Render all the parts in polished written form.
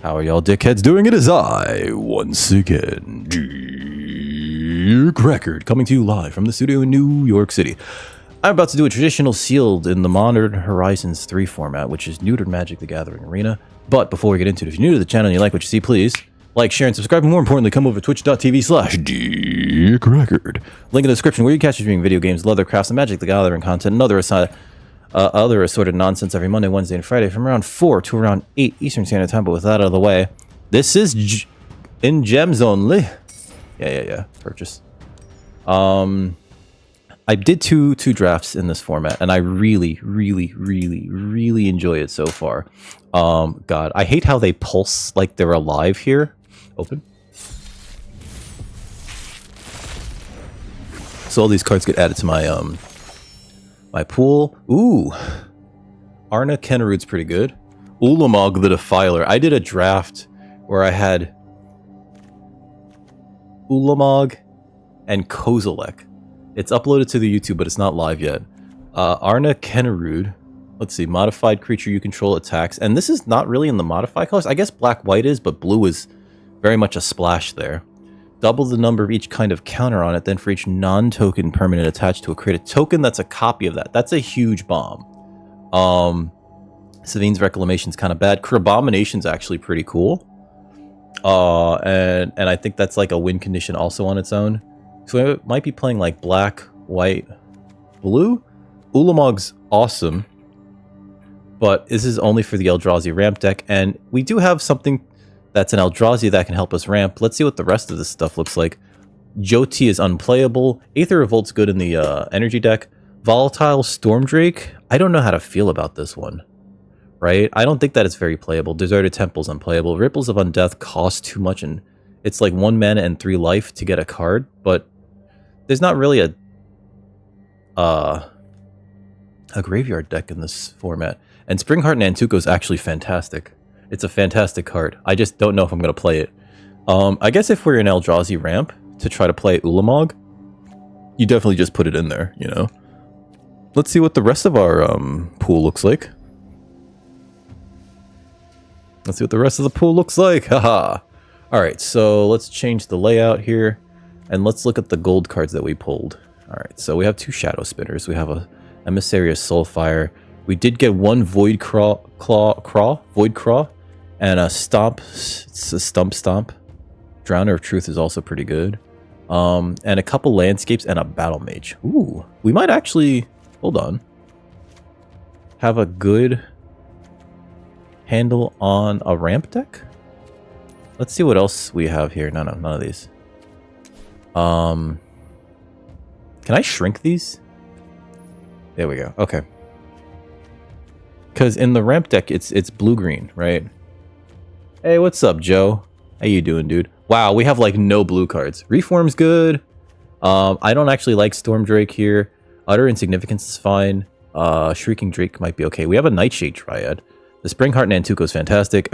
How are y'all dickheads doing? It is I, once again, Record, coming to you live from the studio in New York City. I'm about to do a traditional sealed in the Modern Horizons 3 format, which is neutered Magic the Gathering Arena. But before we get into it, if you're new to the channel and you like what you see, please like, share, and subscribe. And more importantly, come over to twitch.tv/DickRecord. Link in the description where you catch streaming video games, leather crafts, and Magic the Gathering content, and other assorted nonsense every Monday, Wednesday, and Friday from around 4 to around 8 Eastern Standard Time. But with that out of the way, this is in gems only. Yeah. Purchase. I did two drafts in this format, and I really enjoy it so far. God, I hate how they pulse like they're alive here. Open. So all these cards get added to my my pool. Ooh, Arna Kennerud's pretty good. Ulamog the Defiler. I did a draft where I had Ulamog and Kozilek. It's uploaded to the YouTube, but it's not live yet. Arna Kennerud. Let's see. Modified creature you control attacks. And this is not really in the modified colors. I guess black-white is, but blue is very much a splash there. Double the number of each kind of counter on it. Then for each non-token permanent attached to a create a token that's a copy of that. That's a huge bomb. Savine's Reclamation's kind of bad. Crabomination's actually pretty cool. And I think that's like a win condition also on its own. So I might be playing like black, white, blue. Ulamog's awesome. But this is only for the Eldrazi ramp deck. And we do have something that's an Eldrazi that can help us ramp. Let's see what the rest of this stuff looks like. Jyoti is unplayable. Aether Revolt's good in the energy deck. Volatile Stormdrake. I don't know how to feel about this one. Right? I don't think that it's very playable. Deserted Temple's unplayable. Ripples of Undeath cost too much, and it's like 1 mana and 3 life to get a card, but there's not really a graveyard deck in this format. And Springheart Nantuko is actually fantastic. It's a fantastic card. I just don't know if I'm going to play it. I guess if we're in Eldrazi ramp to try to play Ulamog, you definitely just put it in there, you know? Let's see what the rest of our pool looks like. Let's see what the rest of the pool looks like. Haha. Alright, so let's change the layout here. And let's look at the gold cards that we pulled. Alright, so we have 2 Shadow Spinners. We have a Emissary of Soulfire. We did get 1 Void Craw, and a Stomp. It's a Stomp. Drowner of Truth is also pretty good. And a couple Landscapes and a Battle Mage. Ooh, we might actually, hold on, have a good handle on a ramp deck. Let's see what else we have here. No, none of these. Can I shrink these? There we go. Okay. Because in the ramp deck, it's blue-green, right? Hey, what's up, Joe? How you doing, dude? Wow, we have like no blue cards. Reform's good. I don't actually like Stormdrake here. Utter Insignificance is fine. Shrieking Drake might be okay. We have a Nightshade Triad. The Springheart Nantuko is fantastic.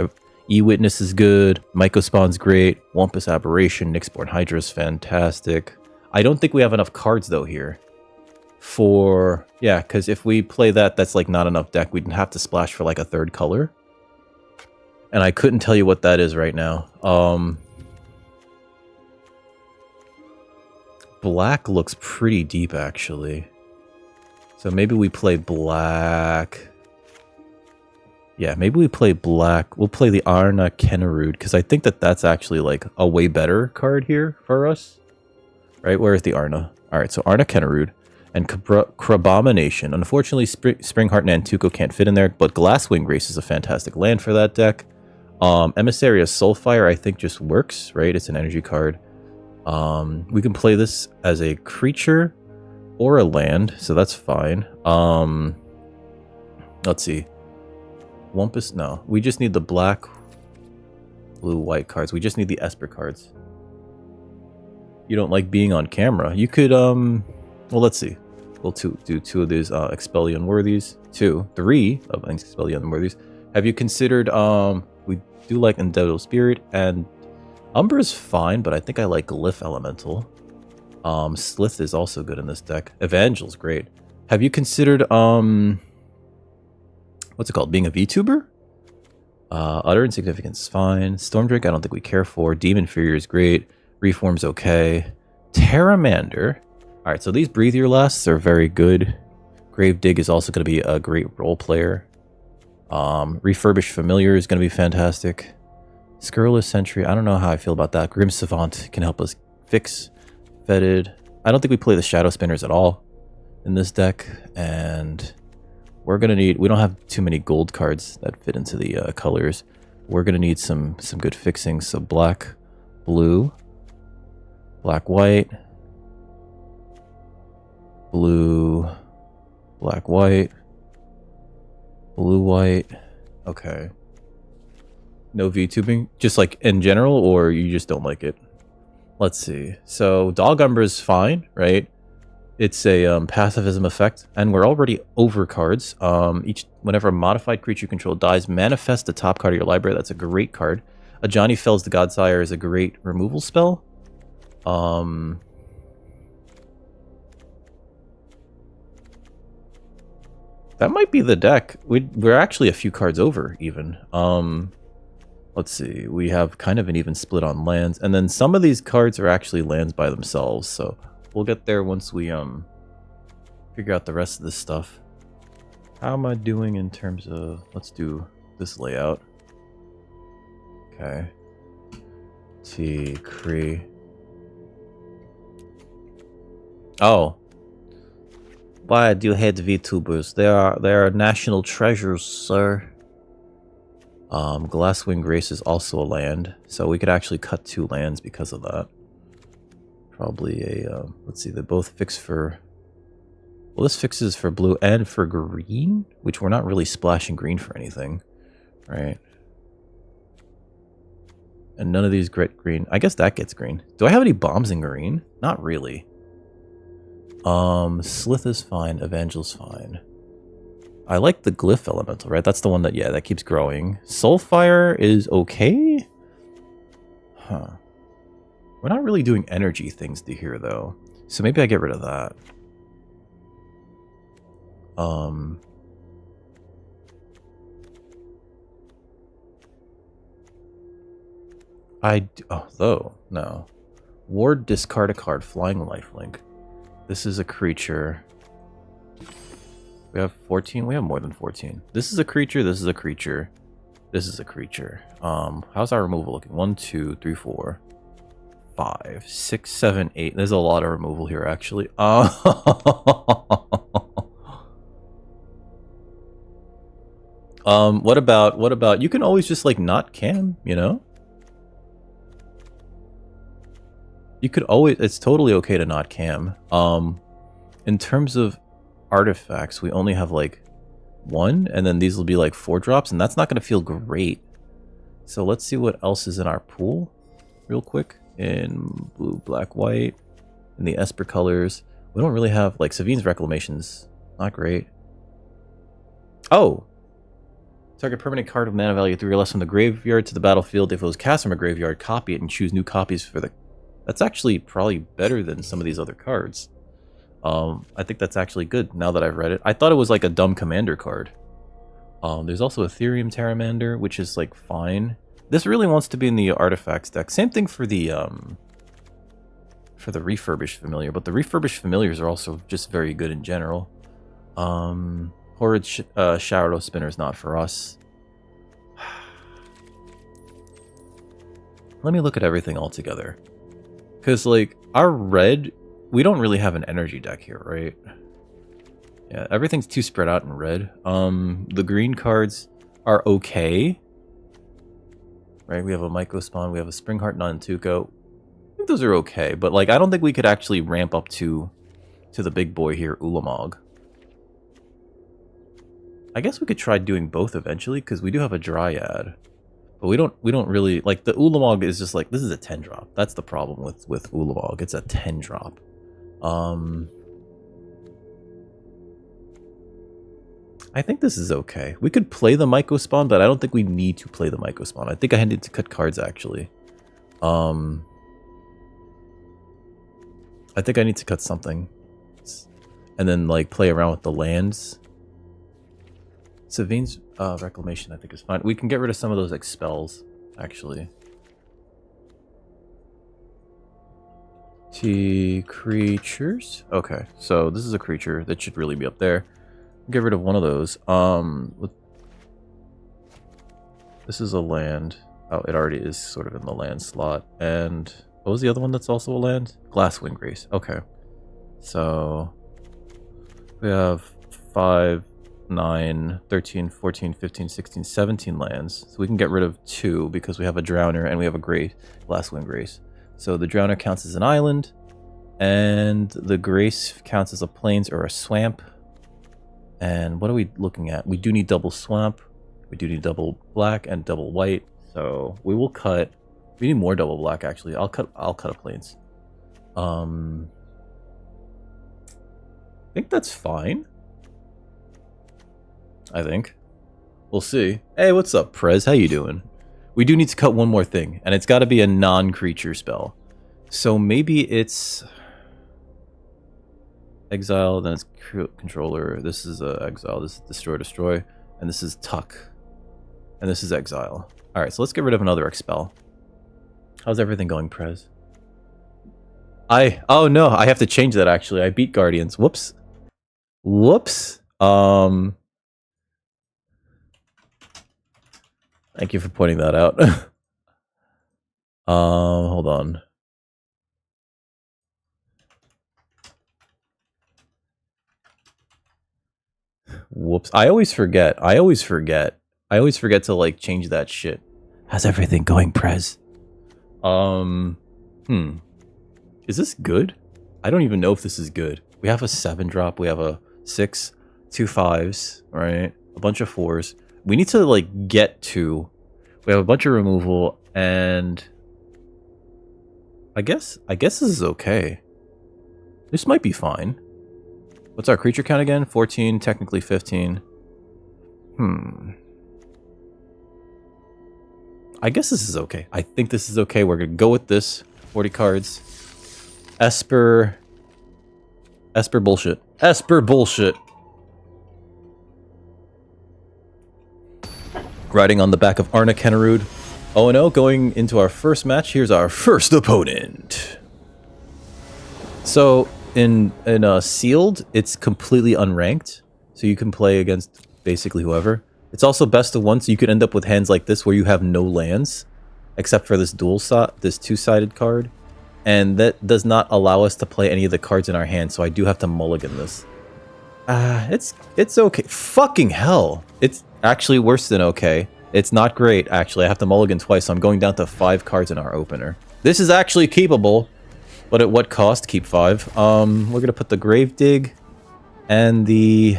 E-Witness is good. Mycospawn's great. Wumpus Aberration. Nyxborn Hydra is fantastic. I don't think we have enough cards, though, here. For... yeah, because if we play that, that's, like, not enough deck. We'd have to splash for, like, a 3rd color. And I couldn't tell you what that is right now. Black looks pretty deep, actually. So maybe we play black... yeah, maybe we play black. We'll play the Arna Kennerud, because I think that that's actually, like, a way better card here for us. Right? Where is the Arna? Alright, so Arna Kennerud and Crabomination. Unfortunately, Springheart Nantuko can't fit in there, but Glasswing Grace is a fantastic land for that deck. Emissary of Soulfire, I think, just works, right? It's an energy card. We can play this as a creature or a land, so that's fine. Let's see. Wumpus, no. We just need the black, blue, white cards. We just need the Esper cards. You don't like being on camera. You could, well, let's see. We'll do 2 of these Expellion Worthies. 3 of Expellion Worthies. Have you considered, we do like Indebtable Spirit, and Umbra's fine, but I think I like Glyph Elemental. Slith is also good in this deck. Evangel's great. Have you considered, what's it called? Being a VTuber? Utter Insignificance is fine. Stormdrake, I don't think we care for. Demon Fury is great. Reform's okay. Terramander. Alright, so these Breathe Your Lasts are very good. Grave Dig is also going to be a great role player. Refurbished Familiar is going to be fantastic. Scurrilous Sentry, I don't know how I feel about that. Grim Savant can help us fix. Fetid. I don't think we play the Shadow Spinners at all in this deck. And we're going to need... We don't have too many gold cards that fit into the colors. We're going to need some good fixings. So black, blue, black, white, blue, black, white, blue, white. Okay. No VTubing? Just like in general, or you just don't like it? Let's see. So Dog Umber is fine, right? It's a pacifism effect, and we're already over cards. Whenever a modified creature you control dies, manifest the top card of your library. That's a great card. A Johnny Fells the Godsire is a great removal spell. That might be the deck. We're actually a few cards over, even. Let's see. We have kind of an even split on lands. And then some of these cards are actually lands by themselves. So we'll get there once we figure out the rest of this stuff. How am I doing in terms of... Let's do this layout. Okay. Cree. Oh. Why do you hate VTubers? They are national treasures, sir. Glasswing Grace is also a land, so we could actually cut 2 lands because of that. Probably a, let's see, they both fix for... Well, this fixes for blue and for green, which we're not really splashing green for anything, right? And none of these get green. I guess that gets green. Do I have any bombs in green? Not really. Slith is fine, Evangel's fine. I like the Glyph Elemental, right? That's the one that, yeah, that keeps growing. Soulfire is okay? Huh. We're not really doing energy things to here, though. So maybe I get rid of that. No. Ward, discard a card, Flying Lifelink. This is a creature. We have 14? We have more than 14. This is a creature, this is a creature. This is a creature. How's our removal looking? 1, 2, 3, 4, 5, 6, 7, 8. There's a lot of removal here, actually. What about, you can always just, like, not cam, you know? You could always, it's totally okay to not cam. In terms of artifacts, we only have like 1, and then these will be like 4 drops, and that's not going to feel great. So let's see what else is in our pool real quick. In blue, black, white, in the Esper colors. We don't really have, like, Savine's Reclamation's not great. Oh! Target permanent card of mana value 3 or less from the graveyard to the battlefield. If it was cast from a graveyard, copy it and choose new copies for the... That's actually probably better than some of these other cards. I think that's actually good now that I've read it. I thought it was like a dumb commander card. There's also Ethereum Terramander, which is like fine. This really wants to be in the artifacts deck. Same thing for the refurbished familiar, but the refurbished familiars are also just very good in general. Horrid Shadow Spinner is not for us. Let me look at everything all together. Because, like, our red, we don't really have an energy deck here, right? Yeah, everything's too spread out in red. The green cards are okay. Right, we have a Myco Spawn, we have a Springheart Nantuko. I think those are okay, but, like, I don't think we could actually ramp up to the big boy here, Ulamog. I guess we could try doing both eventually, because we do have a Dryad. But we don't really, like, the Ulamog is just like, this is a 10 drop. That's the problem with Ulamog. It's a 10 drop. I think this is okay. We could play the Myco Spawn, but I don't think we need to play the Myco Spawn. I think I need to cut cards, actually. I think I need to cut something. And then, like, play around with the lands. Savine's reclamation, I think, is fine. We can get rid of some of those expels, actually. T creatures. Okay, so this is a creature that should really be up there. Get rid of one of those. This is a land. Oh, it already is sort of in the land slot. And what was the other one that's also a land? Glasswing Grace. Okay. So we have 5, 9, 13, 14, 15, 16, 17 lands. So we can get rid of 2 because we have a Drowner and we have a Glasswing Grace. So the Drowner counts as an island, and the Grace counts as a plains or a swamp. And what are we looking at? We do need double swamp. We do need double black and double white. So we will cut. We need more double black actually. I'll cut a plains. I think that's fine. I think. We'll see. Hey, what's up, Prez? How you doing? We do need to cut one more thing, and it's got to be a non-creature spell. So maybe it's exile, then it's controller. This is exile. This is destroy, and this is tuck, and this is exile. All right, so let's get rid of another expel. How's everything going, Prez? Oh no, I have to change that actually. I beat Guardians. Whoops. Thank you for pointing that out. Hold on. Whoops. I always forget to like change that shit. How's everything going, Prez? Is this good? I don't even know if this is good. We have a 7 drop, we have a 6, 2 5s, right? A bunch of 4s. We need to like get to. We have a bunch of removal, and I guess this is okay. This might be fine. What's our creature count again? 14, technically 15. I guess this is okay. I think this is okay. We're gonna go with this. 40 cards. Esper bullshit. Esper bullshit. Riding on the back of Arna Kennerud. 0-0 going into our first match. Here's our first opponent. So in sealed, it's completely unranked. So you can play against basically whoever. It's also best of 1, so you could end up with hands like this where you have no lands, except for this this 2-sided card. And that does not allow us to play any of the cards in our hand, so I do have to mulligan this. It's okay. Fucking hell. It's actually worse than okay. It's not great, actually. I have to mulligan twice, so I'm going down to 5 cards in our opener. This is actually keepable, but at what cost? Keep 5. We're gonna put the Grave Dig and the...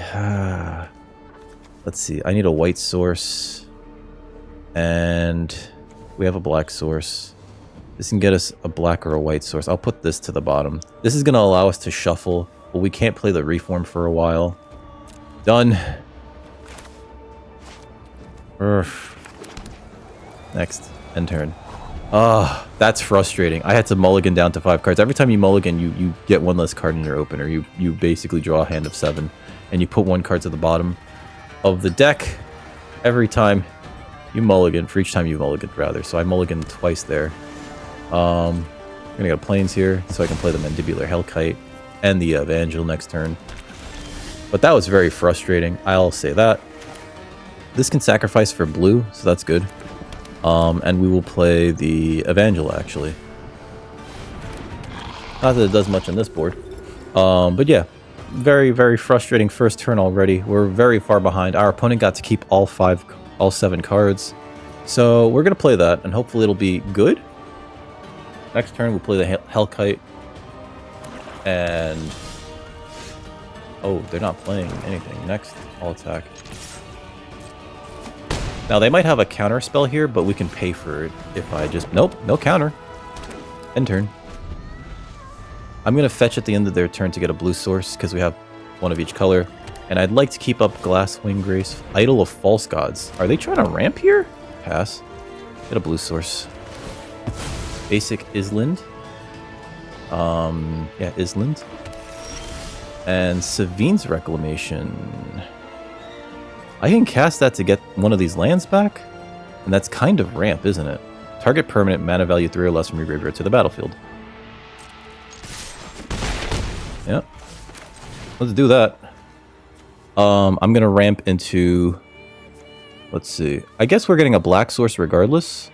let's see. I need a white source. And we have a black source. This can get us a black or a white source. I'll put this to the bottom. This is gonna allow us to shuffle, but we can't play the Reform for a while. Done. Next. End turn. That's frustrating. I had to mulligan down to 5 cards. Every time you mulligan, you get 1 less card in your opener. You basically draw a hand of 7, and you put 1 card to the bottom of the deck every time you mulligan. For each time you mulligan, rather. So I mulliganed twice there. I'm gonna go plains here, so I can play the Mandibular Hellkite and the Evangel next turn. But that was very frustrating. I'll say that. This can sacrifice for blue, so that's good. And we will play the Evangel, actually. Not that it does much on this board. But yeah, very, very frustrating first turn already. We're very far behind. Our opponent got to keep all 7 cards. So we're going to play that, and hopefully it'll be good. Next turn, we'll play the Hellkite. And... oh, they're not playing anything. Next, I'll attack. Now, they might have a counter spell here, but we can pay for it if I just... nope, no counter. End turn. I'm going to fetch at the end of their turn to get a blue source, because we have 1 of each color. And I'd like to keep up Glasswing Grace. Idol of False Gods. Are they trying to ramp here? Pass. Get a blue source. Basic Island. Yeah, Island. And Savine's Reclamation. I can cast that to get one of these lands back, and that's kind of ramp, isn't it? Target permanent, mana value 3 or less from your graveyard to the battlefield. Yep. Let's do that. I'm gonna ramp into... Let's see. I guess we're getting a black source regardless.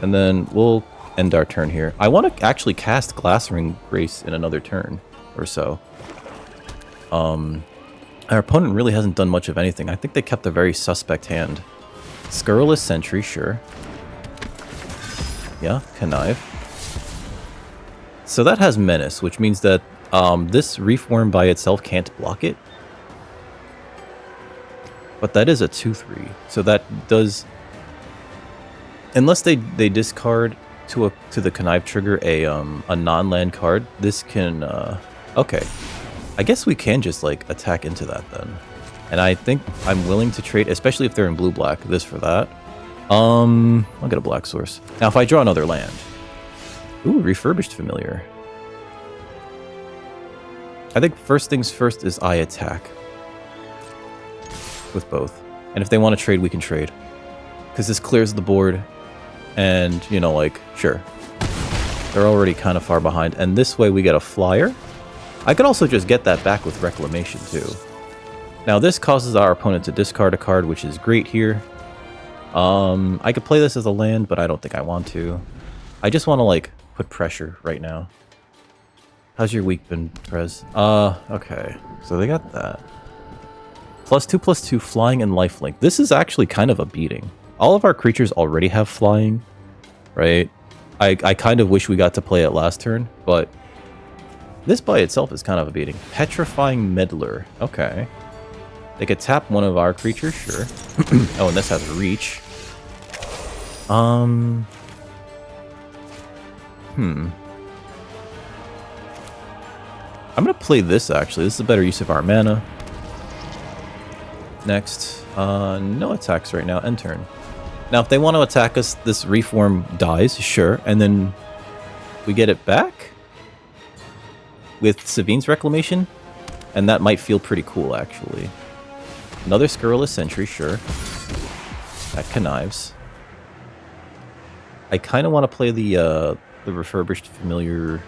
And then we'll end our turn here. I want to actually cast Glassring Grace in another turn or so. Our opponent really hasn't done much of anything. I think they kept a very suspect hand. Scurrilous Sentry, sure. Yeah, Connive. So that has Menace, which means that this Reef Worm by itself can't block it. But that is a 2/3, so that does... Unless they discard to the Connive trigger a non-land card, this can... okay. I guess we can just, like, attack into that then. And I think I'm willing to trade, especially if they're in blue-black, this for that. I'll get a black source. Now, if I draw another land... Ooh, Refurbished Familiar. I think first things first is I attack. With both. And if they want to trade, we can trade. Because this clears the board. And, you know, like, sure. They're already kind of far behind. And this way we get a flyer. I could also just get that back with Reclamation, too. Now, this causes our opponent to discard a card, which is great here. I could play this as a land, but I don't think I want to. I just want to, like, put pressure right now. How's your week been, Prez? Okay. So they got that. +2/+2, flying and lifelink. This is actually kind of a beating. All of our creatures already have flying, right? I kind of wish we got to play it last turn, but this by itself is kind of a beating. Petrifying Meddler. Okay. They could tap one of our creatures, sure. Oh, and this has reach. I'm gonna play this, actually. This is a better use of our mana. Next. No attacks right now. End turn. Now, if they want to attack us, this Reef Worm dies, sure. And then we get it back with Savine's Reclamation. And that might feel pretty cool, actually. Another Scurrilous Sentry, sure. That connives. I kind of want to play the Refurbished Familiar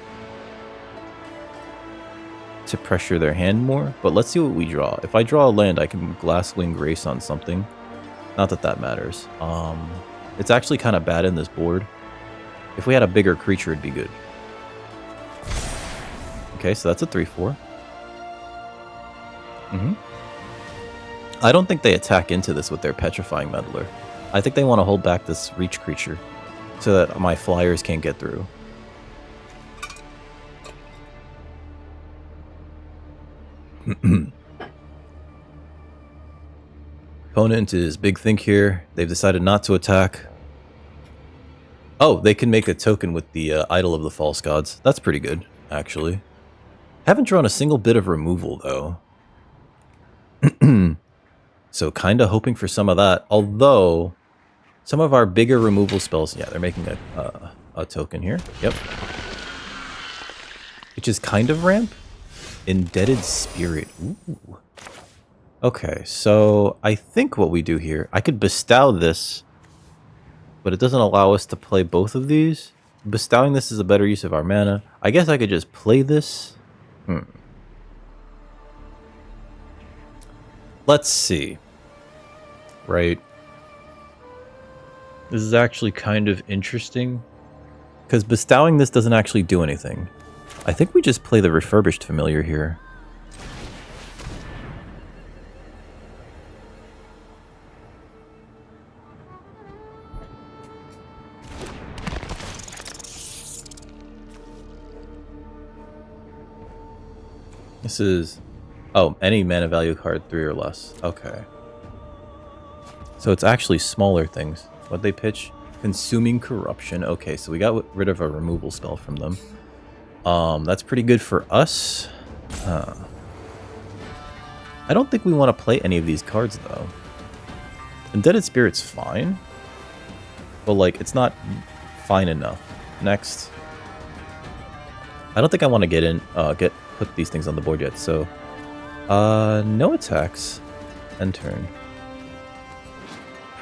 to pressure their hand more, but let's see what we draw. If I draw a land, I can Glasswing Grace on something. Not that that matters. It's actually kind of bad in this board. If we had a bigger creature, it'd be good. Okay, so that's a 3/4. I don't think they attack into this with their Petrifying Meddler. I think they want to hold back this reach creature so that my flyers can't get through. Opponent is Big Think here. They've decided not to attack. Oh, they can make a token with the Idol of the False Gods. That's pretty good, actually. Haven't drawn a single bit of removal, though. So kinda hoping for some of that. Although, some of our bigger removal spells... Yeah, they're making a token here. Yep. Which is kind of ramp. Indebted Spirit. Ooh. Okay, so I think what we do here... I could bestow this, but it doesn't allow us to play both of these. Bestowing this is a better use of our mana. I guess I could just play this. Let's see. Right. This is actually kind of interesting. Because bestowing this doesn't actually do anything. I think we just play the Refurbished Familiar here. This is... Oh, any mana value card, 3 or less. Okay. So it's actually smaller things. What'd they pitch? Consuming Corruption. Okay, so we got rid of a removal spell from them. That's pretty good for us. I don't think we want to play any of these cards, though. Indebted Spirit's fine. But, like, it's not fine enough. Next. I don't think I want to get in, put these things on the board yet, so... No attacks. End turn.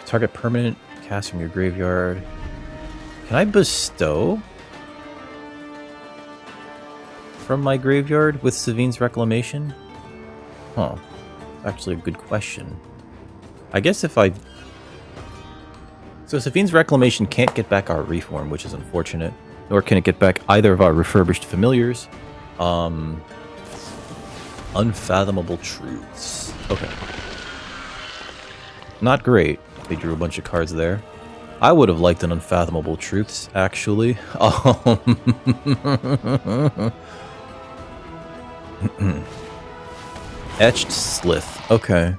Target permanent cast from your graveyard. Can I bestow from my graveyard with Savine's Reclamation? Huh. Actually a good question. I guess if I... So Savine's Reclamation can't get back our Reform, which is unfortunate. Nor can it get back either of our Refurbished Familiars. Unfathomable Truths. Okay. Not great. They drew a bunch of cards there. I would have liked an Unfathomable Truths, actually. Etched Slith. Okay.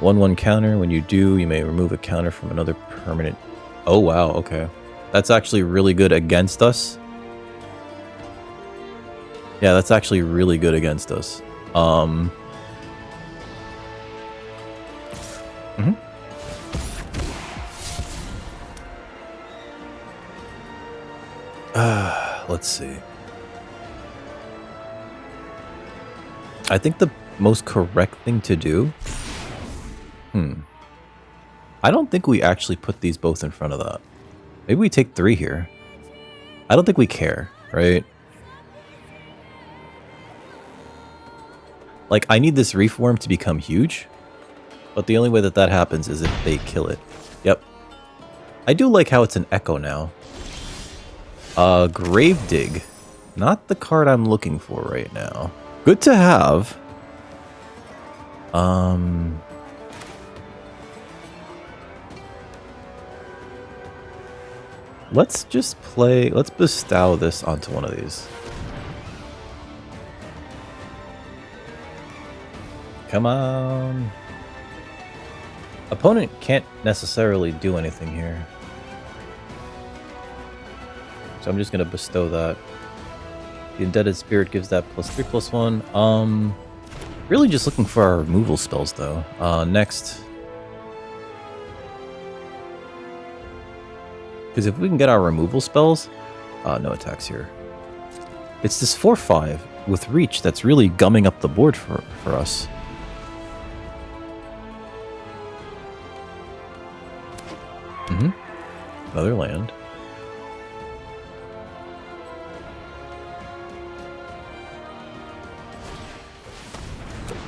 1/1 counter. When you do, you may remove a counter from another permanent. Oh, wow. Okay. That's actually really good against us. Yeah, that's actually really good against us. Let's see. I think the most correct thing to do... I don't think we actually put these both in front of that. Maybe we take 3 here. I don't think we care, right? Like, I need this Reform to become huge, but the only way that that happens is if they kill it. Yep. I do like how it's an Echo now. Gravedig. Not the card I'm looking for right now. Good to have. Let's just play... Let's bestow this onto one of these. Come on. Opponent can't necessarily do anything here. So I'm just going to bestow that. The Indebted Spirit gives that +3/+1. Really just looking for our removal spells, though. Next. Because if we can get our removal spells... no attacks here. It's this 4/5 with Reach that's really gumming up the board for us. Another land.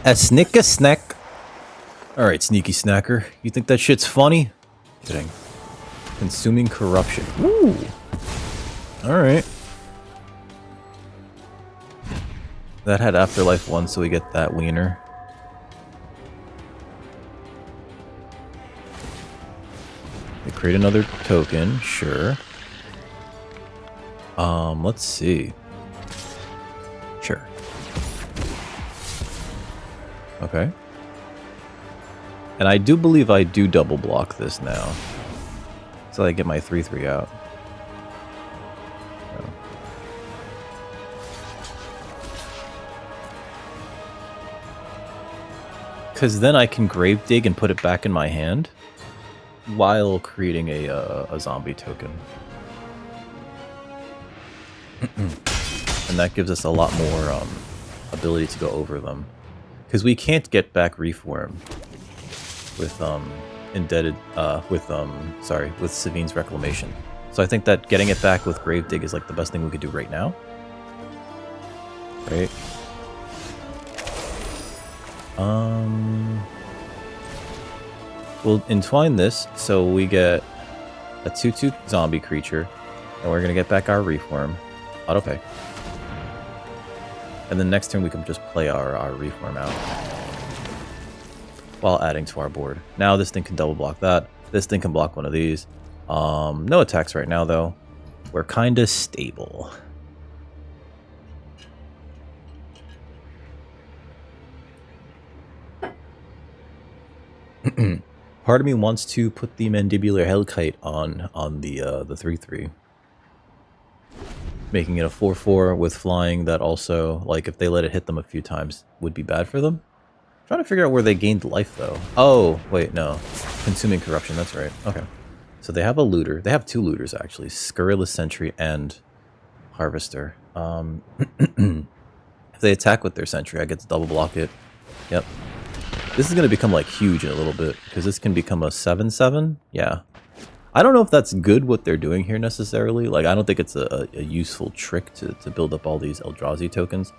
A snick a snack. Alright, sneaky snacker. You think that shit's funny? Kidding. Consuming Corruption. Ooh. Alright. That had Afterlife 1, so we get that wiener. They create another token, sure. Let's see. Sure. Okay. And I do believe I do double block this now. So I get my 3/3 out. No. Because then I can grave dig and put it back in my hand while creating a zombie token. And that gives us a lot more ability to go over them. Because we can't get back Reform with with Savine's Reclamation. So I think that getting it back with Gravedig is like the best thing we could do right now. Right? We'll entwine this so we get a 2/2 zombie creature, and we're gonna get back our Reform. Autopay. And then next turn we can just play our Reform out while adding to our board. Now this thing can double block that. This thing can block one of these. No attacks right now though. We're kinda stable. Part of me wants to put the Mandibular Hellkite on the 3/3. Making it a 4/4 with flying that also, like, if they let it hit them a few times, would be bad for them. I'm trying to figure out where they gained life, though. Oh, wait, no. Consuming Corruption, that's right. Okay. So they have a looter. They have 2 looters, actually. Scurrilous Sentry and Harvester. If they attack with their sentry, I get to double block it. Yep. This is going to become like huge in a little bit because this can become a 7/7. Yeah. I don't know if that's good what they're doing here necessarily. Like, I don't think it's a useful trick to build up all these Eldrazi tokens.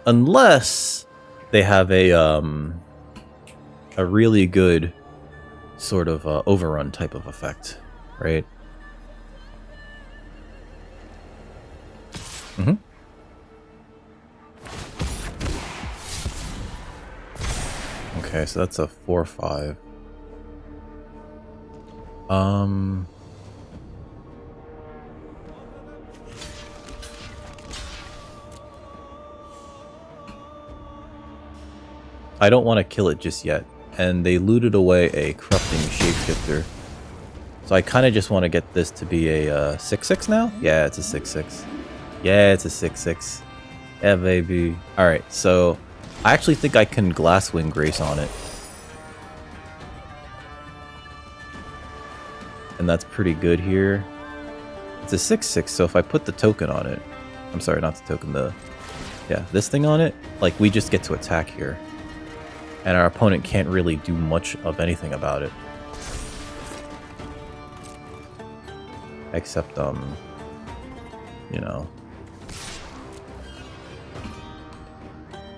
Unless they have a really good sort of overrun type of effect, right? Mm-hmm. Okay, so that's a 4/5. I don't want to kill it just yet. And they looted away a corrupting shapeshifter. So I kind of just want to get this to be a 6/6 now? Yeah, it's a 6/6. Yeah, it's a 6/6. Yeah, baby. Alright, so I actually think I can Glasswing Grace on it. And that's pretty good here. It's a 6/6, so if I put the token on it... I'm sorry, not the token, yeah, this thing on it, like, we just get to attack here. And our opponent can't really do much of anything about it. Except, you know...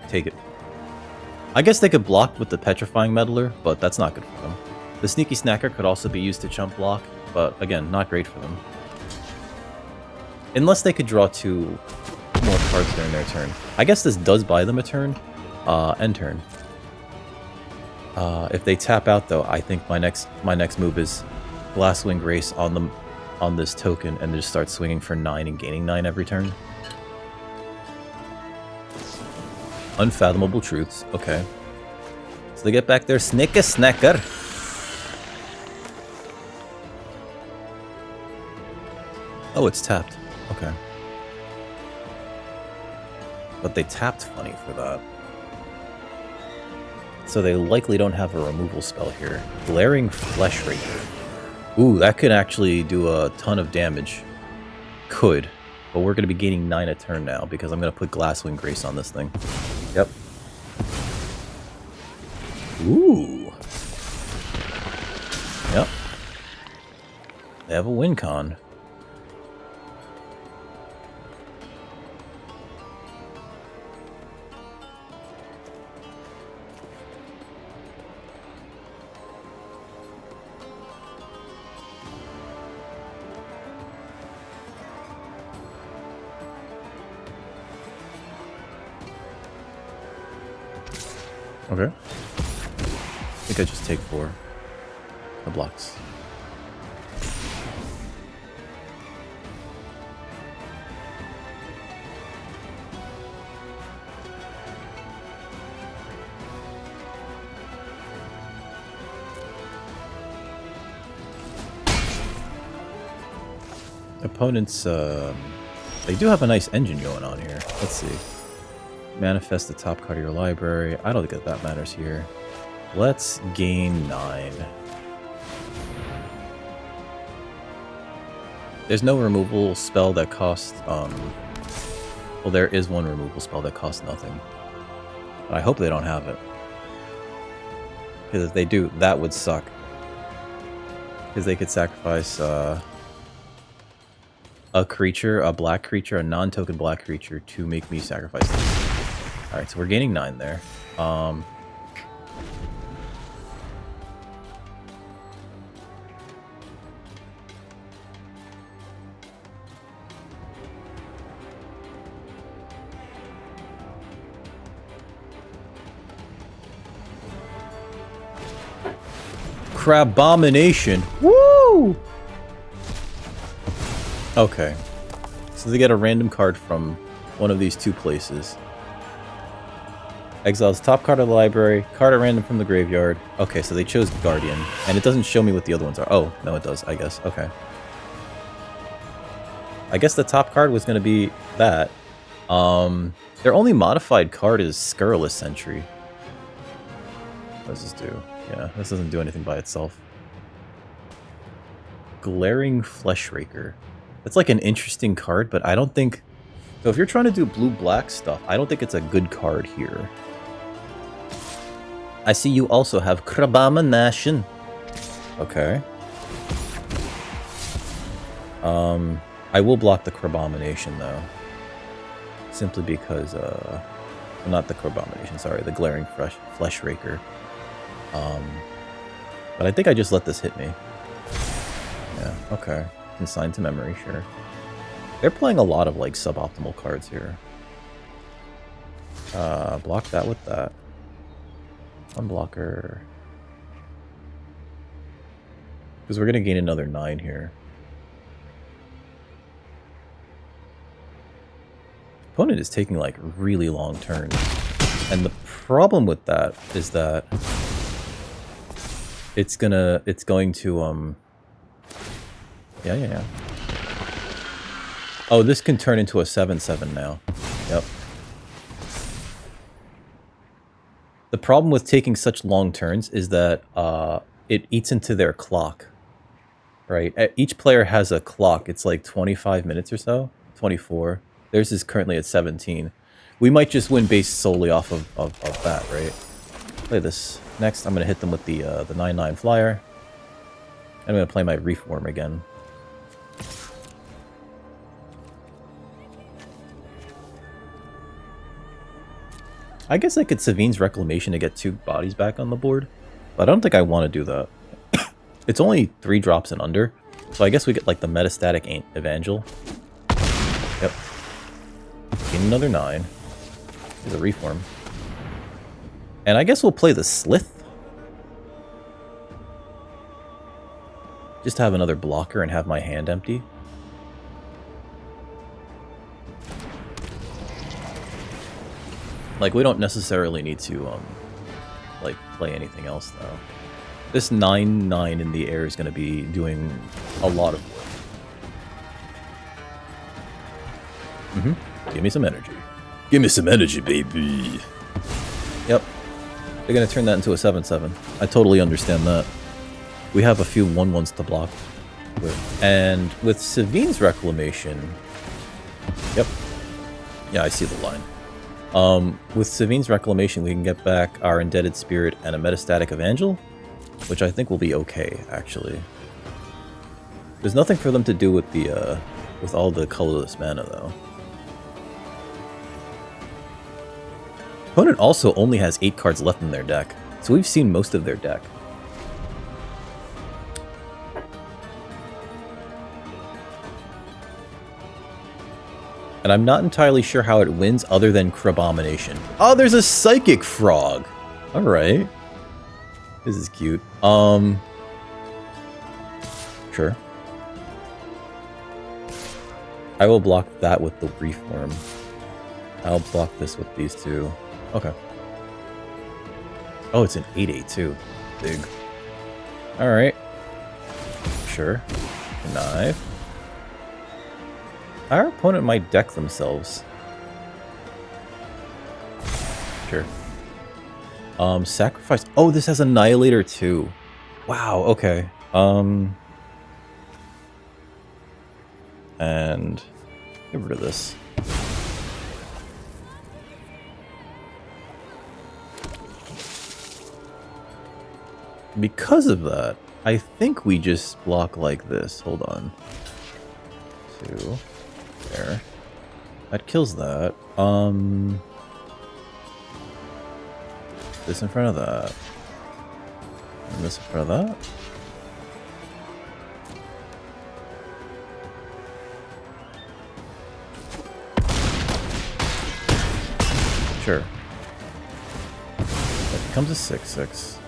take it. I guess they could block with the Petrifying Meddler, but that's not good for them. The Sneaky Snacker could also be used to chump block, but again, not great for them. Unless they could draw 2 more cards during their turn. I guess this does buy them a turn, end turn. If they tap out though, I think my next move is Glasswing Grace on this token and just start swinging for 9 and gaining 9 every turn. Unfathomable truths. Okay. So they get back their Sneaky Snacker. Oh, it's tapped. Okay. But they tapped funny for that. So they likely don't have a removal spell here. Glaring Flesh Raker. Ooh, that could actually do a ton of damage. Could. But we're going to be gaining 9 a turn now because I'm going to put Glasswing Grace on this thing. Yep. Ooh. Yep. They have a win con. Okay. I think I just take 4. The blocks. Opponents, they do have a nice engine going on here. Let's see. Manifest the top card of your library. I don't think that matters here. Let's gain 9. There's no removal spell that costs, well, there is one removal spell that costs nothing. But I hope they don't have it. Because if they do, that would suck. Because they could sacrifice, a creature, a black creature, a non-token black creature to make me sacrifice this. Alright, so we're gaining 9 there. Crabomination. Woo! Okay. So they get a random card from one of these 2 places. Exiles top card of the library, card at random from the graveyard. Okay, so they chose Guardian. And it doesn't show me what the other ones are. Oh, no it does, I guess. Okay. I guess the top card was going to be that. Their only modified card is Scurrilous Sentry. What does this do? Yeah, this doesn't do anything by itself. Glaring Flesh Raker. That's like an interesting card, but I don't think So if you're trying to do blue-black stuff, I don't think it's a good card here. I see you also have Krabamination. Okay. I will block the Krabamination though. Simply because, not the Krabamination, sorry, the Glaring Flesh Raker. But I think I just let this hit me. Yeah, okay. Consigned to memory, sure. They're playing a lot of, like, suboptimal cards here. Block that with that. Unblocker. Because we're going to gain another 9 here. Opponent is taking, like, really long turns. And the problem with that is that it's going to, yeah. Oh, this can turn into a 7/7 now. Yep. The problem with taking such long turns is that it eats into their clock. Right? Each player has a clock. It's like 25 minutes or so. 24. Theirs is currently at 17. We might just win based solely off of that, right? Play this. Next, I'm going to hit them with the 9/9 flyer. I'm going to play my Reef Worm again. I guess I could Savine's Reclamation to get 2 bodies back on the board, but I don't think I want to do that. It's only 3 drops and under, so I guess we get like the Metastatic Evangel. Yep. Gain another 9. There's a Reform. And I guess we'll play the Slith. Just to have another blocker and have my hand empty. Like, we don't necessarily need to, like, play anything else, though. This 9/9 in the air is going to be doing a lot of work. Give me some energy. Give me some energy, baby. Yep. They're going to turn that into a 7/7. I totally understand that. We have a few 1/1s to block with. And with Savine's Reclamation... Yep. Yeah, I see the line. With Savine's Reclamation, we can get back our Indebted Spirit and a Metastatic Evangel, which I think will be okay, actually. There's nothing for them to do with the, with all the colorless mana, though. Opponent also only has 8 cards left in their deck, so we've seen most of their deck. And I'm not entirely sure how it wins other than Krabamination. Oh, there's a Psychic Frog! Alright. This is cute. Sure. I will block that with the Reef Worm. I'll block this with these 2. Okay. Oh, it's an 8/8 too. Big. Alright. Sure. Connive. Our opponent might deck themselves. Sure. Sacrifice. Oh, this has Annihilator too. Wow, okay. And get rid of this. Because of that, I think we just block like this. Hold on. 2. There. That kills that. This in front of that. And this in front of that. Sure. That becomes a 6/6.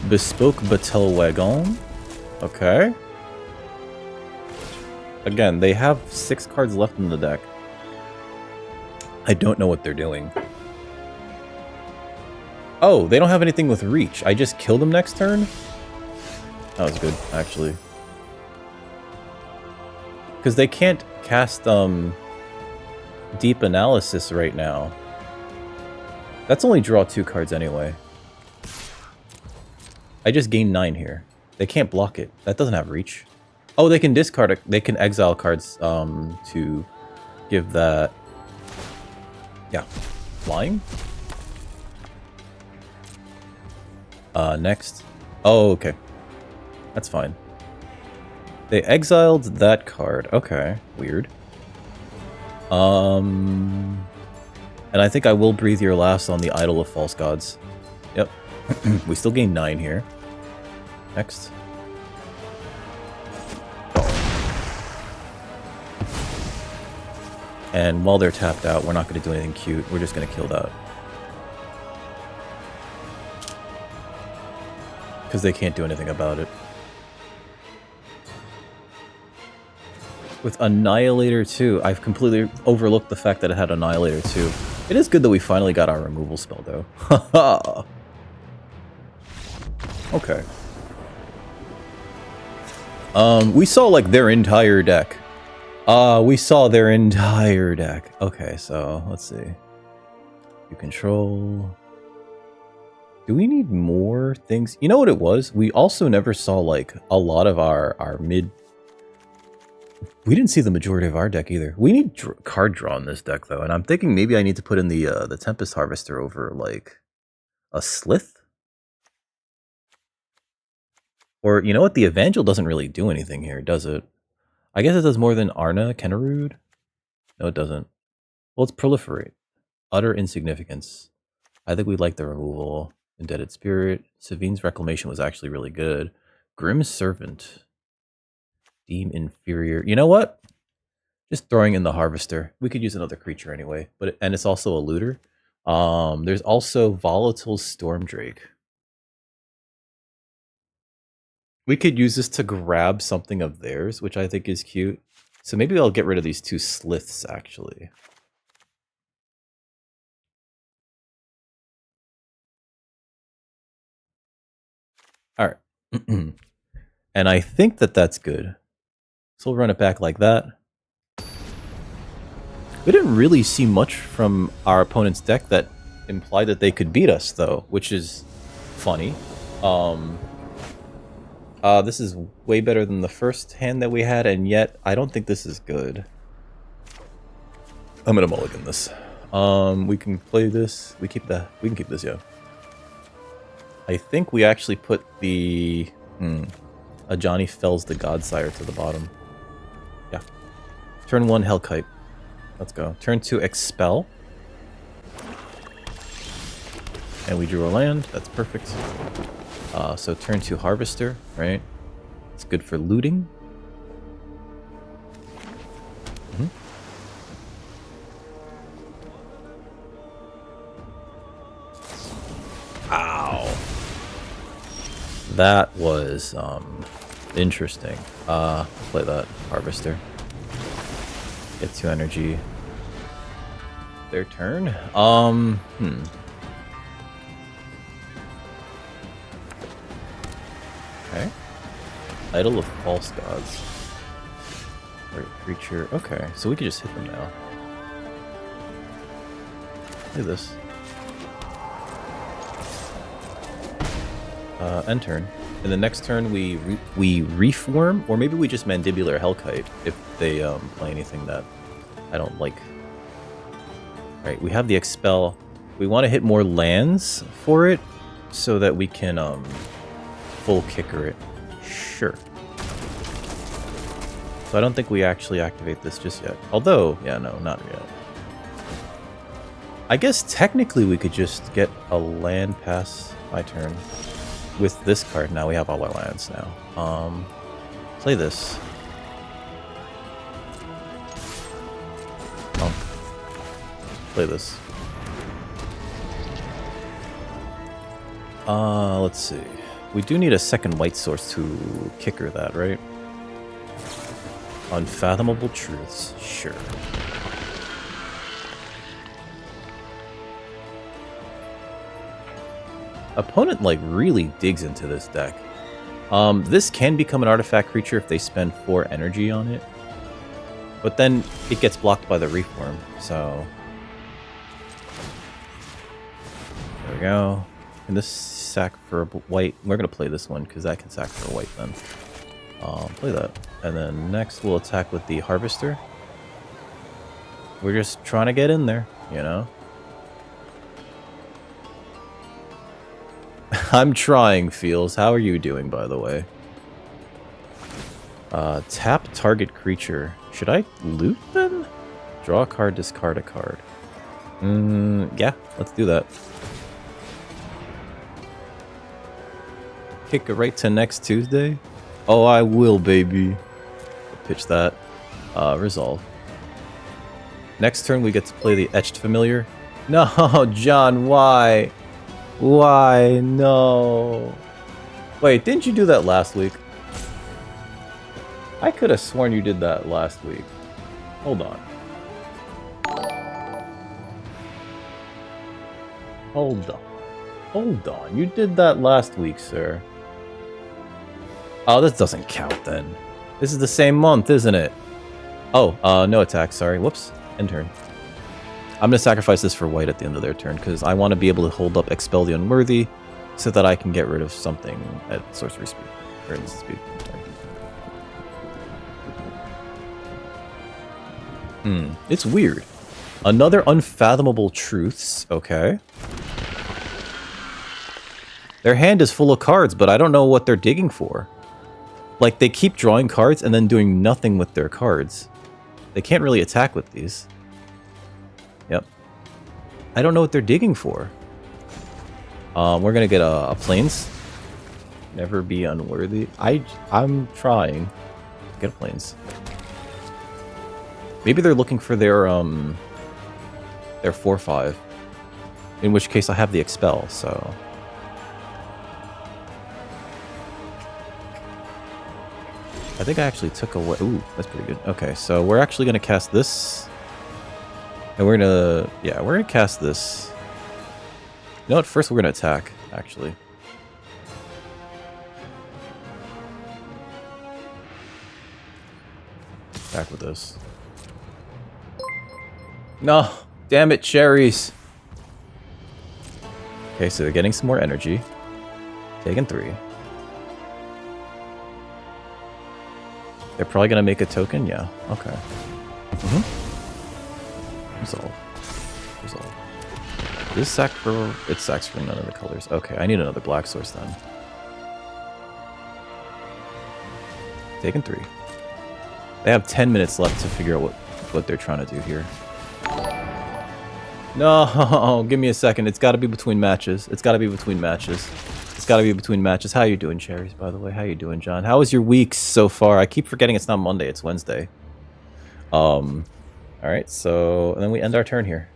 Bespoke Batel Wagon. Okay. Again, they have 6 cards left in the deck. I don't know what they're doing. Oh, they don't have anything with reach. I just kill them next turn? That was good, actually. Because they can't cast, deep analysis right now. That's only draw 2 cards anyway. I just gained 9 here. They can't block it. That doesn't have reach. Oh, they can discard it. They can exile cards to give that... Yeah. Flying? Next. Oh, okay. That's fine. They exiled that card. Okay. Weird. And I think I will breathe your last on the Idol of False Gods. Yep. We still gain 9 here. Next. And while they're tapped out, we're not going to do anything cute. We're just going to kill that. Because they can't do anything about it. With Annihilator 2, I've completely overlooked the fact that it had Annihilator 2. It is good that we finally got our removal spell, though. Haha! Okay. We saw, like, their entire deck. We saw their entire deck. Okay, so, let's see. You control... Do we need more things? You know what it was? We also never saw, like, a lot of our mid... We didn't see the majority of our deck either. We need card draw in this deck, though. And I'm thinking maybe I need to put in the Tempest Harvester over, like, a Slith? Or, you know what? The Evangel doesn't really do anything here, does it? I guess it does more than Arna, Kennerud? No, it doesn't. Well, it's Proliferate. Utter insignificance. I think we like the removal. Indebted Spirit. Savine's Reclamation was actually really good. Grim Servant. Deem Inferior. You know what? Just throwing in the Harvester. We could use another creature anyway. And it's also a looter. There's also Volatile Stormdrake. We could use this to grab something of theirs, which I think is cute. So maybe I'll get rid of these 2 Sliths, actually. Alright. And I think that that's good. So we'll run it back like that. We didn't really see much from our opponent's deck that implied that they could beat us, though, which is funny. This is way better than the first hand that we had, and yet I don't think this is good. I'm gonna mulligan this. We can play this. We can keep this, yeah. I think we actually put the Ajani Fells the Godsire to the bottom. Yeah. Turn 1 Hellkite. Let's go. Turn 2 Expel. And we drew a land. That's perfect. So turn 2 Harvester, right? It's good for looting. Ow. That was interesting. Play that Harvester. Get 2 energy. Their turn. Okay. Idol of False Gods. Or creature. Okay, so we can just hit them now. Look at this. End turn. In the next turn, we reform, or maybe we just Mandibular Hellkite if they play anything that I don't like. Right, we have the Expel. We want to hit more lands for it so that we can full kicker it. Sure. So I don't think we actually activate this just yet. Although, yeah, no, not yet. I guess technically we could just get a land pass my turn. With this card now, we have all our lands now. Play this. Play this. Let's see. We do need a second white source to kicker that, right? Unfathomable Truths. Sure. Opponent, like, really digs into this deck. This can become an artifact creature if they spend 4 energy on it. But then it gets blocked by the Reef Worm, so... There we go. And this sack for white, we're going to play this one, because that can sack for white then. Play that. And then next we'll attack with the Harvester. We're just trying to get in there, you know? I'm trying, Feels. How are you doing, by the way? Tap target creature. Should I loot them? Draw a card, discard a card. Yeah, let's do that. Kick it right to next Tuesday? Oh, I will, baby. Pitch that. Resolve. Next turn, we get to play the Etched Familiar. No, John, why? Why? No. Wait, didn't you do that last week? I could have sworn you did that last week. Hold on. Hold on. Hold on. You did that last week, sir. Oh, this doesn't count then. This is the same month, isn't it? Oh, no attack, sorry. Whoops. End turn. I'm going to sacrifice this for white at the end of their turn, because I want to be able to hold up Expel the Unworthy, so that I can get rid of something at sorcery speed. Or instant speed. It's weird. Another Unfathomable Truths. Okay. Their hand is full of cards, but I don't know what they're digging for. Like, they keep drawing cards and then doing nothing with their cards. They can't really attack with these. Yep. I don't know what they're digging for. We're gonna get a Plains. Never be unworthy. I'm trying. Get a Plains. Maybe they're looking for their 4/5. In which case I have the Expel, so... I think I actually took away... Ooh, that's pretty good. Okay, so we're actually going to cast this. And we're going to... Yeah, we're going to cast this. You know what? First we're going to attack, actually. Attack with this. No! Damn it, cherries! Okay, so they're getting some more energy. Taking 3. They're probably going to make a token? Yeah. Okay. Resolve. Resolve. This sack for... It sacks for none of the colors. Okay, I need another black source then. Taking 3. They have 10 minutes left to figure out what they're trying to do here. No, give me a second. It's got to be between matches. It's got to be between matches. It's got to be between matches. How you doing, Cherries, by the way? How you doing, John? How was your week so far? I keep forgetting it's not Monday. It's Wednesday. Alright, so... And then we end our turn here.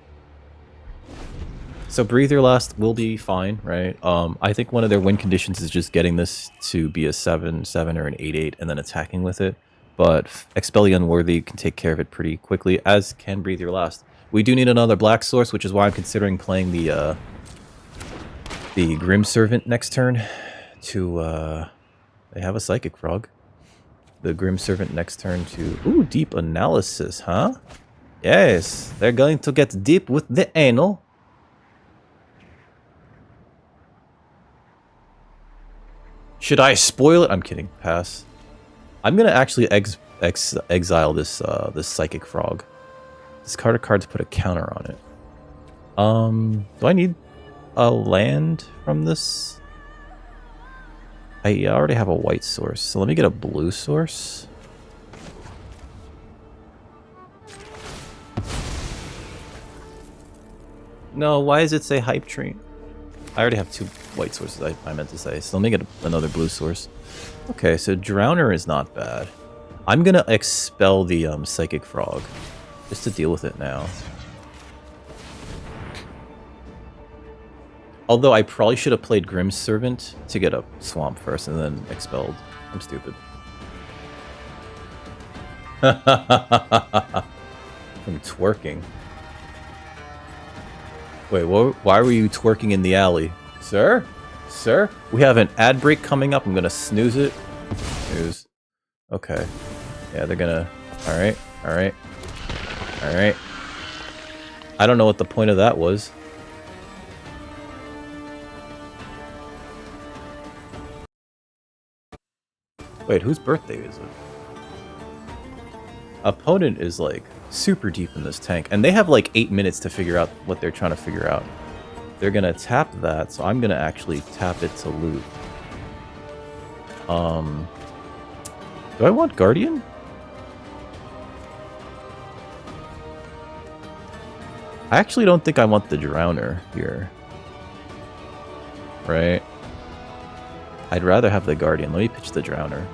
So Breathe Your Last will be fine, right? I think one of their win conditions is just getting this to be a 7/7 or an 8/8 and then attacking with it. But Expel the Unworthy can take care of it pretty quickly, as can Breathe Your Last. We do need another black source, which is why I'm considering playing the Grim Servant next turn to, they have a Psychic Frog. The Grim Servant next turn to, ooh, Deep Analysis, huh? Yes, they're going to get deep with the anal. Should I spoil it? I'm kidding, pass. I'm gonna actually exile this, this Psychic Frog. Discard a card to put a counter on it. Do I need a land from this? I already have a white source, so let me get a blue source. No, why does it say Hype Train? I already have 2 white sources, I meant to say, so let me get another blue source. Okay, so Drowner is not bad. I'm gonna expel the Psychic Frog, just to deal with it now. Although I probably should have played Grim Servant to get a Swamp first and then expelled. I'm stupid. From twerking. Wait, why were you twerking in the alley? Sir? Sir? We have an ad break coming up. I'm gonna snooze it. Snooze. Okay. Yeah, they're gonna... Alright. Alright. Alright. I don't know what the point of that was. Wait, whose birthday is it? Opponent is like super deep in this tank, and they have like 8 minutes to figure out what they're trying to figure out. They're gonna tap that, so I'm gonna actually tap it to loot. Do I want Guardian? I actually don't think I want the Drowner here. Right? I'd rather have the Guardian. Let me pitch the Drowner.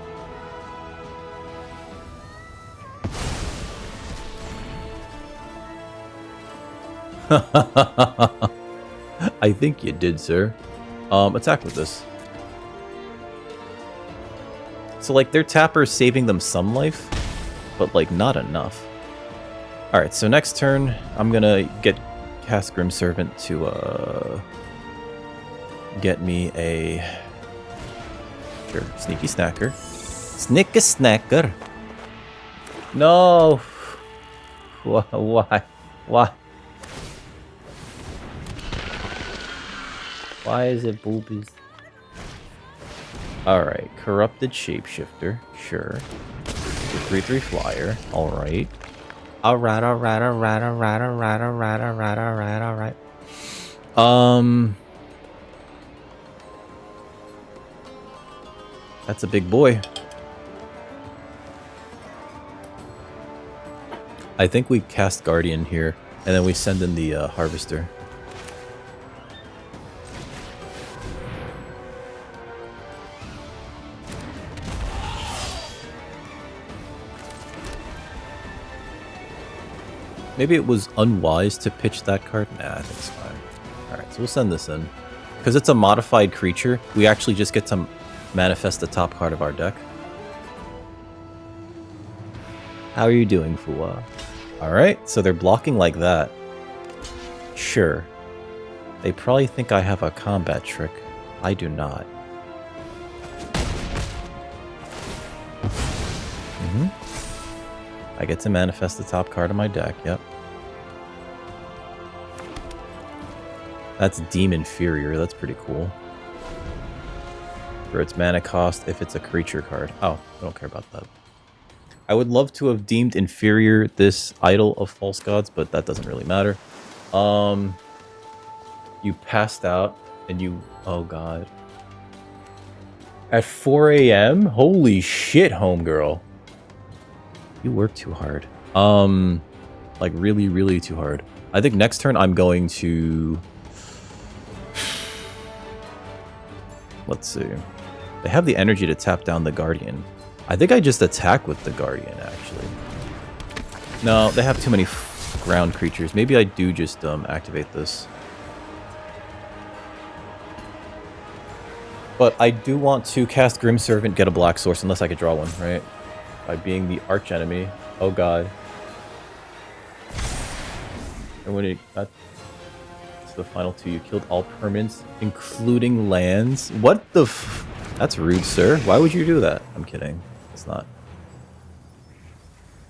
I think you did, sir. Attack with this. So, like, their tapper's saving them some life, but, like, not enough. Alright, so next turn, I'm gonna cast Grim Servant to, get me a... Sure, Sneaky Snacker. Sneaky Snacker! No! Why? Why? Why is it boobies? Alright, Corrupted Shapeshifter. Sure. 3/3 flyer. Alright. Alright. That's a big boy. I think we cast Guardian here, and then we send in the Harvester. Maybe it was unwise to pitch that card. Nah, I think it's fine. Alright, so we'll send this in. Because it's a modified creature, we actually just get to manifest the top card of our deck. How are you doing, Fua? Alright, so they're blocking like that. Sure. They probably think I have a combat trick. I do not. I get to manifest the top card of my deck, yep. That's Deem Inferior, that's pretty cool. For its mana cost, if it's a creature card. Oh, I don't care about that. I would love to have deemed inferior this Idol of False Gods, but that doesn't really matter. You passed out, and you... Oh, God. At 4 a.m.? Holy shit, homegirl. You work too hard. Like, really, really too hard. I think next turn I'm going to... Let's see. They have the energy to tap down the Guardian. I think I just attack with the Guardian, actually. No, they have too many ground creatures. Maybe I do just activate this. But I do want to cast Grim Servant, get a black source, unless I could draw one, right? By being the archenemy. Oh god. And when that's the final two, you killed all permanents, including lands. What the f... That's rude, sir. Why would you do that? I'm kidding. It's not.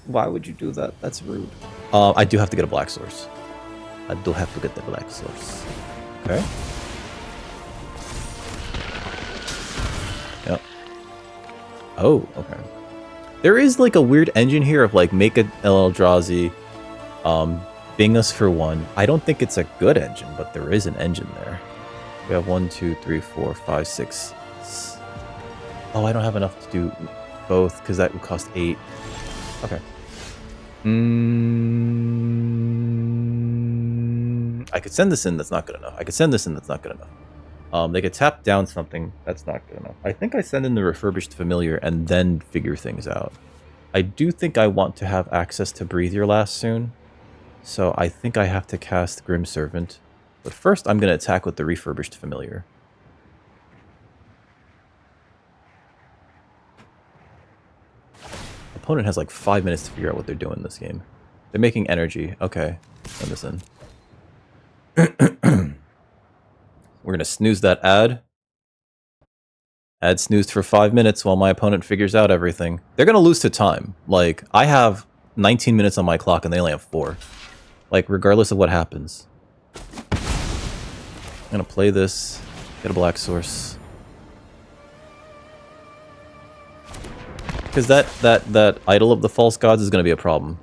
Why would you do that? That's rude. I do have to get a black source. I do have to get the black source. Okay. Yep. Oh, okay. There is like a weird engine here of like make a Eldrazi, bing us for one. I don't think it's a good engine, but there is an engine there. We have 1, 2, 3, 4, 5, 6. Oh, I don't have enough to do both because that would cost 8. Okay. I could send this in. That's not good enough. I could send this in. That's not good enough. They could tap down something. That's not good enough. I think I send in the Refurbished Familiar and then figure things out. I do think I want to have access to Breathe Your Last soon. So I think I have to cast Grim Servant. But first, I'm going to attack with the Refurbished Familiar. Opponent has like 5 minutes to figure out what they're doing in this game. They're making energy. Okay. Send this in. We're going to snooze that ad. Ad snoozed for 5 minutes while my opponent figures out everything. They're going to lose to time. Like, I have 19 minutes on my clock and they only have 4. Like, regardless of what happens. I'm gonna play this, get a black source. Because that idol of the false gods is gonna be a problem.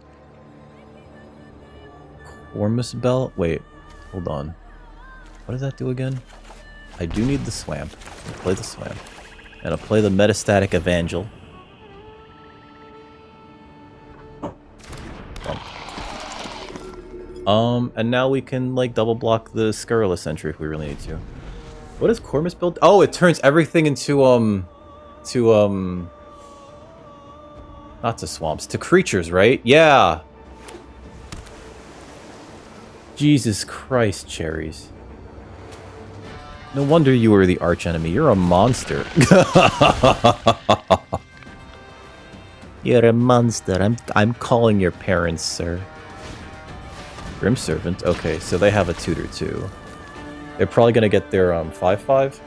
Cormus Bell? Wait, hold on. What does that do again? I do need the swamp. I'll play the swamp. And I'll play the metastatic evangel. And now we can like double block the scurrilous sentry if we really need to. What does Cormus build? Oh, it turns everything into not to swamps, to creatures, right? Yeah. Jesus Christ, cherries. No wonder you were the archenemy. You're a monster. You're a monster. I'm calling your parents, sir. Grim Servant. Okay, so they have a tutor too. They're probably gonna get their 5/5.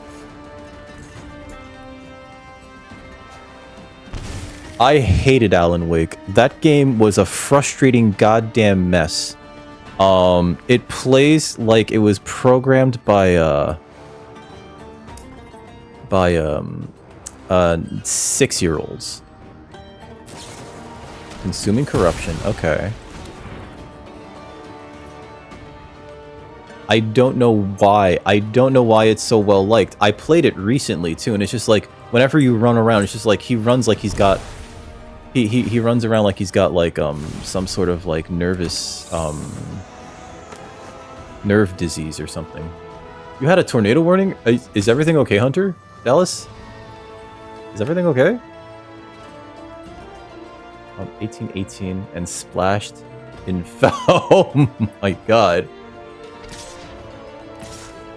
I hated Alan Wake. That game was a frustrating goddamn mess. It plays like it was programmed by 6-year-olds. Consuming corruption. Okay. I don't know why. I don't know why it's so well liked. I played it recently too, and it's just like whenever you run around, it's just like he runs like he's got he runs around like he's got like some sort of like nervous nerve disease or something. You had a tornado warning? Is everything okay, Hunter? Dallas? Is everything okay? 1818 and splashed in oh my god.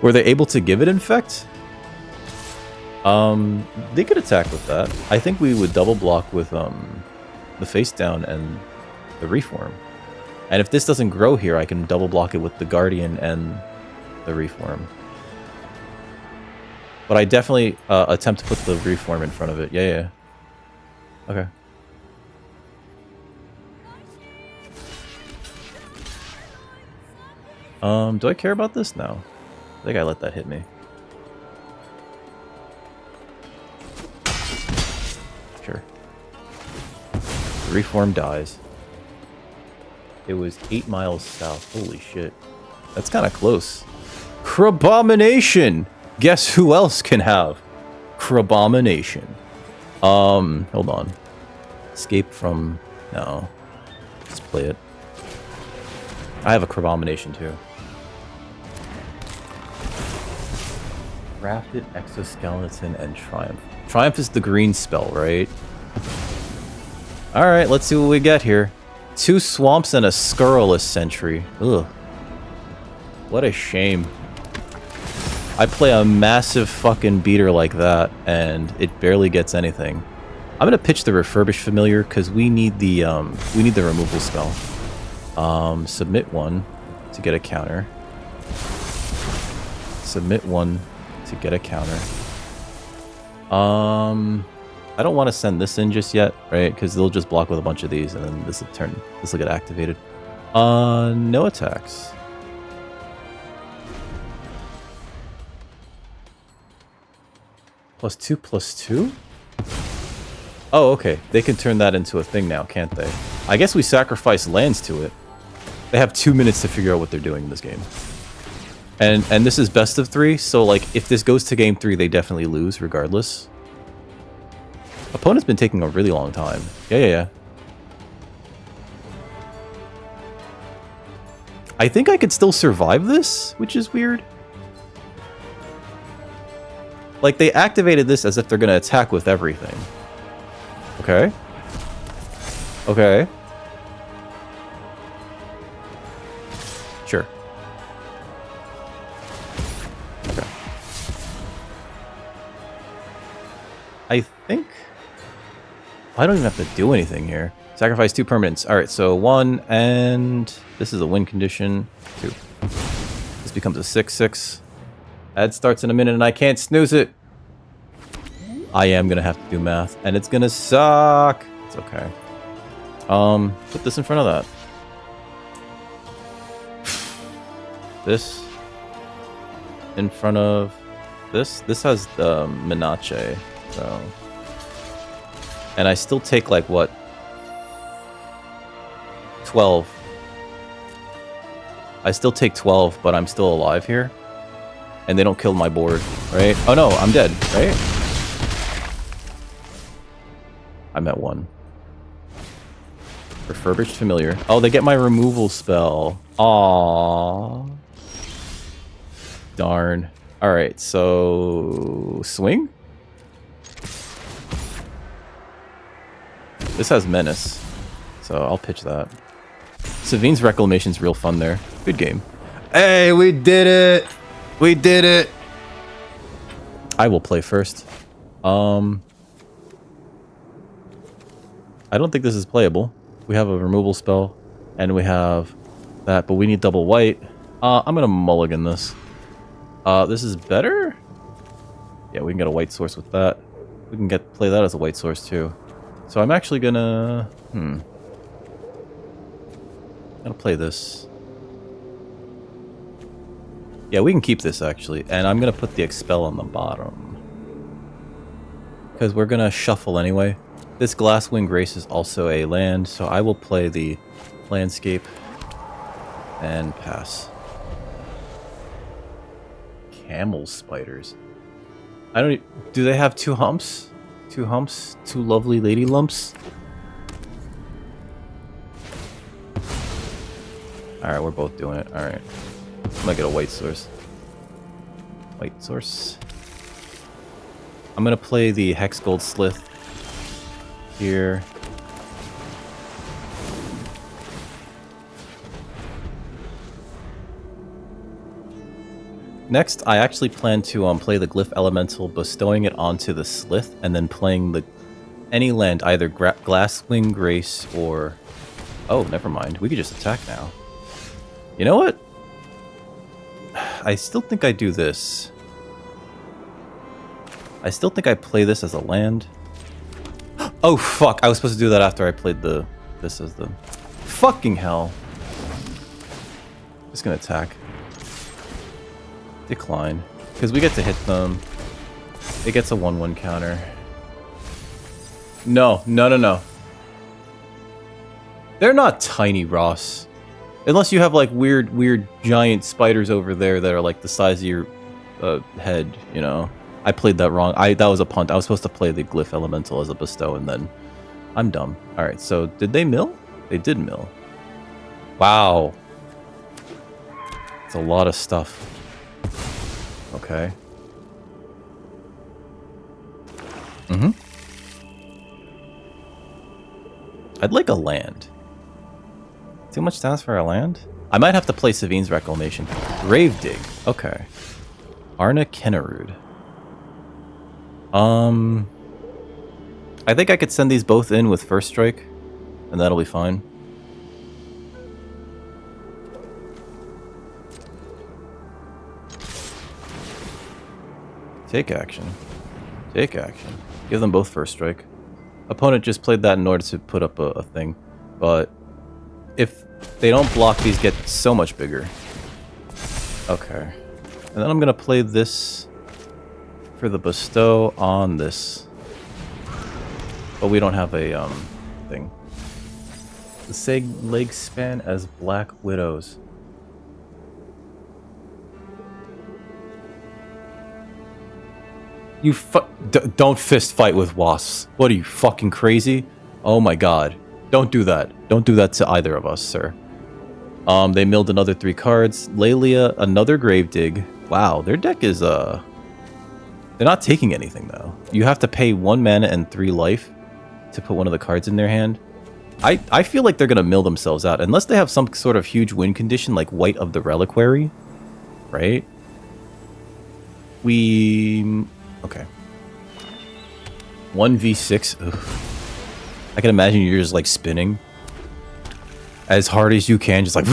Were they able to give it infect? They could attack with that. I think we would double block with the face down and the reform. And if this doesn't grow here, I can double block it with the guardian and the reform. But I definitely attempt to put the reform in front of it. Yeah. Okay. Do I care about this? No. I think I let that hit me. Sure. The reform dies. It was 8 miles south. Holy shit. That's kind of close. Crabomination! Guess who else can have Crabomination? Hold on. Escape from... No. Let's play it. I have a Crabomination too. Crafted Exoskeleton and Triumph. Triumph is the green spell, right? Alright, let's see what we get here. 2 swamps and a scurrilous sentry. Ugh. What a shame. I play a massive fucking beater like that, and it barely gets anything. I'm gonna pitch the refurbished familiar because we need the removal spell. Submit 1 to get a counter. Submit 1 to get a counter. I don't want to send this in just yet, right? Because they'll just block with a bunch of these, and then this will get activated. No attacks. +2/+2? Oh, okay. They can turn that into a thing now, can't they? I guess we sacrifice lands to it. They have 2 minutes to figure out what they're doing in this game. And this is best of 3, so like if this goes to game 3, they definitely lose regardless. Opponent's been taking a really long time. Yeah. I think I could still survive this, which is weird. Like, they activated this as if they're going to attack with everything. Okay. Okay. Sure. Okay. I think... I don't even have to do anything here. Sacrifice 2 permanents. Alright, so 1 and... This is a win condition. 2. This becomes a 6/6. Ad starts in a minute and I can't snooze it. I am going to have to do math. And it's going to suck. It's okay. Put this in front of that. This in front of this. This has the Minache, so. And I still take like what? 12. I still take 12, but I'm still alive here. And they don't kill my board, right? Oh no, I'm dead, right? I'm at 1. Refurbished familiar. Oh, they get my removal spell. Aww. Darn. Alright, so... swing? This has menace. So I'll pitch that. Savine's Reclamation's real fun there. Good game. Hey, we did it! We did it! I will play first. I don't think this is playable. We have a removal spell, and we have that, but we need double white. I'm gonna mulligan this. This is better? Yeah, we can get a white source with that. We can play that as a white source too. So I'm actually gonna... I'm gonna play this. Yeah, we can keep this actually, and I'm gonna put the expel on the bottom. Because we're gonna shuffle anyway. This Glasswing Grace is also a land, so I will play the landscape and pass. Camel spiders. I don't... do they have 2 humps? 2 humps? 2 lovely lady lumps? Alright, we're both doing it. Alright. I'm gonna get a white source. White source. I'm gonna play the Hex Gold Slith here. Next, I actually plan to play the Glyph Elemental, bestowing it onto the Slith, and then playing the any land, either Glasswing Grace or... oh, never mind. We could just attack now. You know what? I still think I do this. I still think I play this as a land. Oh, fuck. I was supposed to do that after I played this as the... fucking hell. Just gonna attack. Decline. Because we get to hit them. It gets a 1/1 counter. No. No, no, no. They're not tiny, Ross. Unless you have, like, weird giant spiders over there that are, like, the size of your head, you know? I played that wrong. That was a punt. I was supposed to play the Glyph Elemental as a bestow, and then... I'm dumb. Alright, so did they mill? They did mill. Wow. It's a lot of stuff. Okay. I'd like a land. Too much stats for a land? I might have to play Savine's Reclamation. Grave Dig. Okay. Arna Kennerud. I think I could send these both in with First Strike, and that'll be fine. Take action. Take action. Give them both First Strike. Opponent just played that in order to put up a thing, but if they don't block, these get so much bigger. Okay. And then I'm gonna play this for the bestow on this. But we don't have a thing. The Seg leg span as Black Widows. You don't fist fight with wasps. What are you, fucking crazy? Oh my god. Don't do that. Don't do that to either of us, sir. They milled another 3 cards. Lelia, another Grave Dig. Wow, their deck is, they're not taking anything, though. You have to pay 1 mana and 3 life to put one of the cards in their hand. I feel like they're gonna mill themselves out, unless they have some sort of huge win condition, like White of the Reliquary. Right? Okay. 1v6. Ugh. I can imagine you're just, like, spinning as hard as you can, just like...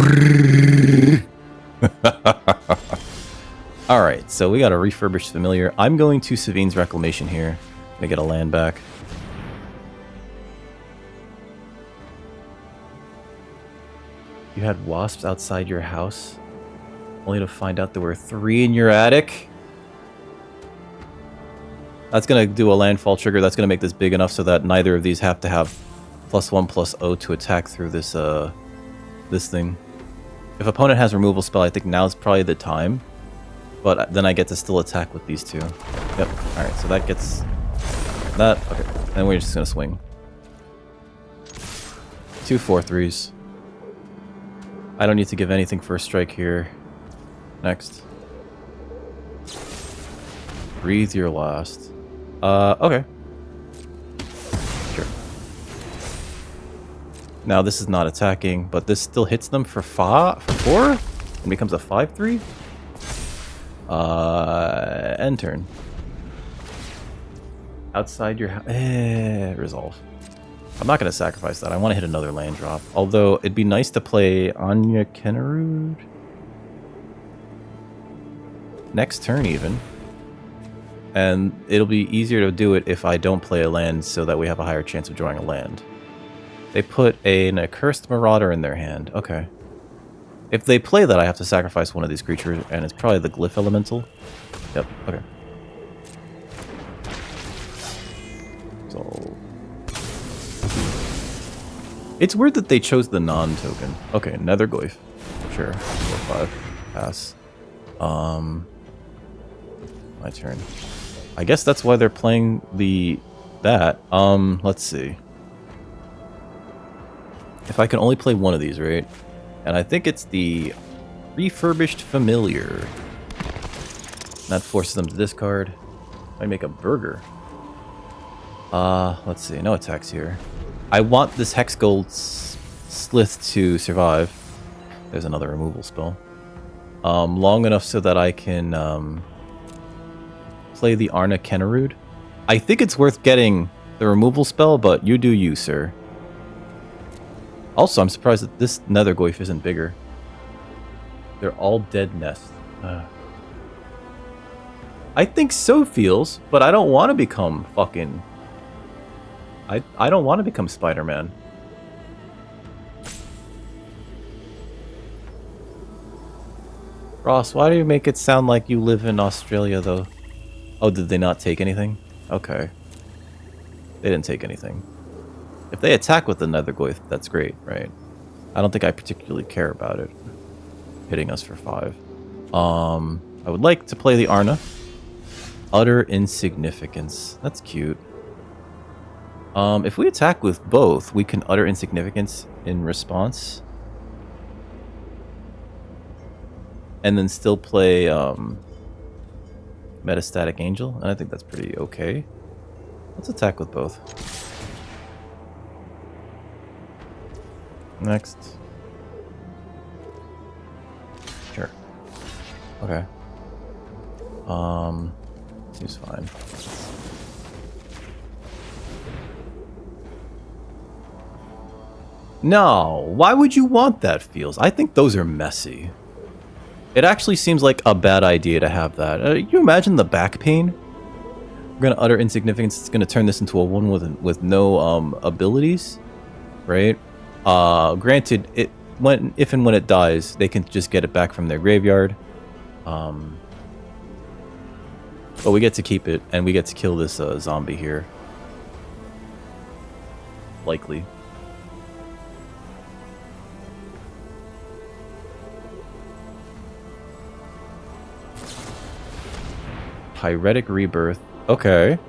Alright, so we got a refurbished familiar. I'm going to Savine's Reclamation here. Gonna get a land back. You had wasps outside your house, only to find out there were 3 in your attic? That's going to do a landfall trigger. That's going to make this big enough so that neither of these have to have +1/+0 to attack through this this thing. If opponent has removal spell, I think now's probably the time. But then I get to still attack with these 2. Yep. Alright, so that gets that. Okay. And we're just going to swing. 2 4/3s. I don't need to give anything first strike here. Next. Breathe your last. Okay. Sure. Now this is not attacking, but this still hits them for 4? And becomes a 5/3? End turn. Outside your house. Resolve. I'm not going to sacrifice that. I want to hit another land drop. Although, it'd be nice to play Agnieszka next turn even. And it'll be easier to do it if I don't play a land so that we have a higher chance of drawing a land. They put an Accursed Marauder in their hand. Okay. If they play that, I have to sacrifice one of these creatures, and it's probably the Glyph Elemental. Yep, okay. So... It's weird that they chose the non-token. Okay, Nether Glyph. Sure. 4/5. Pass. My turn. I guess that's why they're playing that. Let's see. If I can only play one of these, right? And I think it's the Refurbished Familiar. That forces them to discard. I make a burger. Let's see. No attacks here. I want this Hex Gold Slith to survive. There's another removal spell. Long enough so that I can play the Arna Kennerud. I think it's worth getting the removal spell, but you do you, sir. Also, I'm surprised that this Nether Glyph isn't bigger. They're all dead nests. I think so feels, but I don't want to become fucking... I don't want to become Spider-Man. Ross, why do you make it sound like you live in Australia, though? Oh, did they not take anything? Okay. They didn't take anything. If they attack with the Nether Glyph, that's great, right? I don't think I particularly care about it. Hitting us for 5. I would like to play the Arna. Utter Insignificance. That's cute. If we attack with both, we can Utter Insignificance in response. And then still play Metastatic Angel, and I think that's pretty okay. Let's attack with both. Next. Sure. Okay. Seems fine. No, why would you want that, Feels? I think those are messy. It actually seems like a bad idea to have that. You imagine the back pain? We're gonna Utter Insignificance. It's gonna turn this into a one with no abilities, right? Granted, if and when it dies, they can just get it back from their graveyard. But we get to keep it, and we get to kill this zombie here. Likely. Pyretic Rebirth. Okay.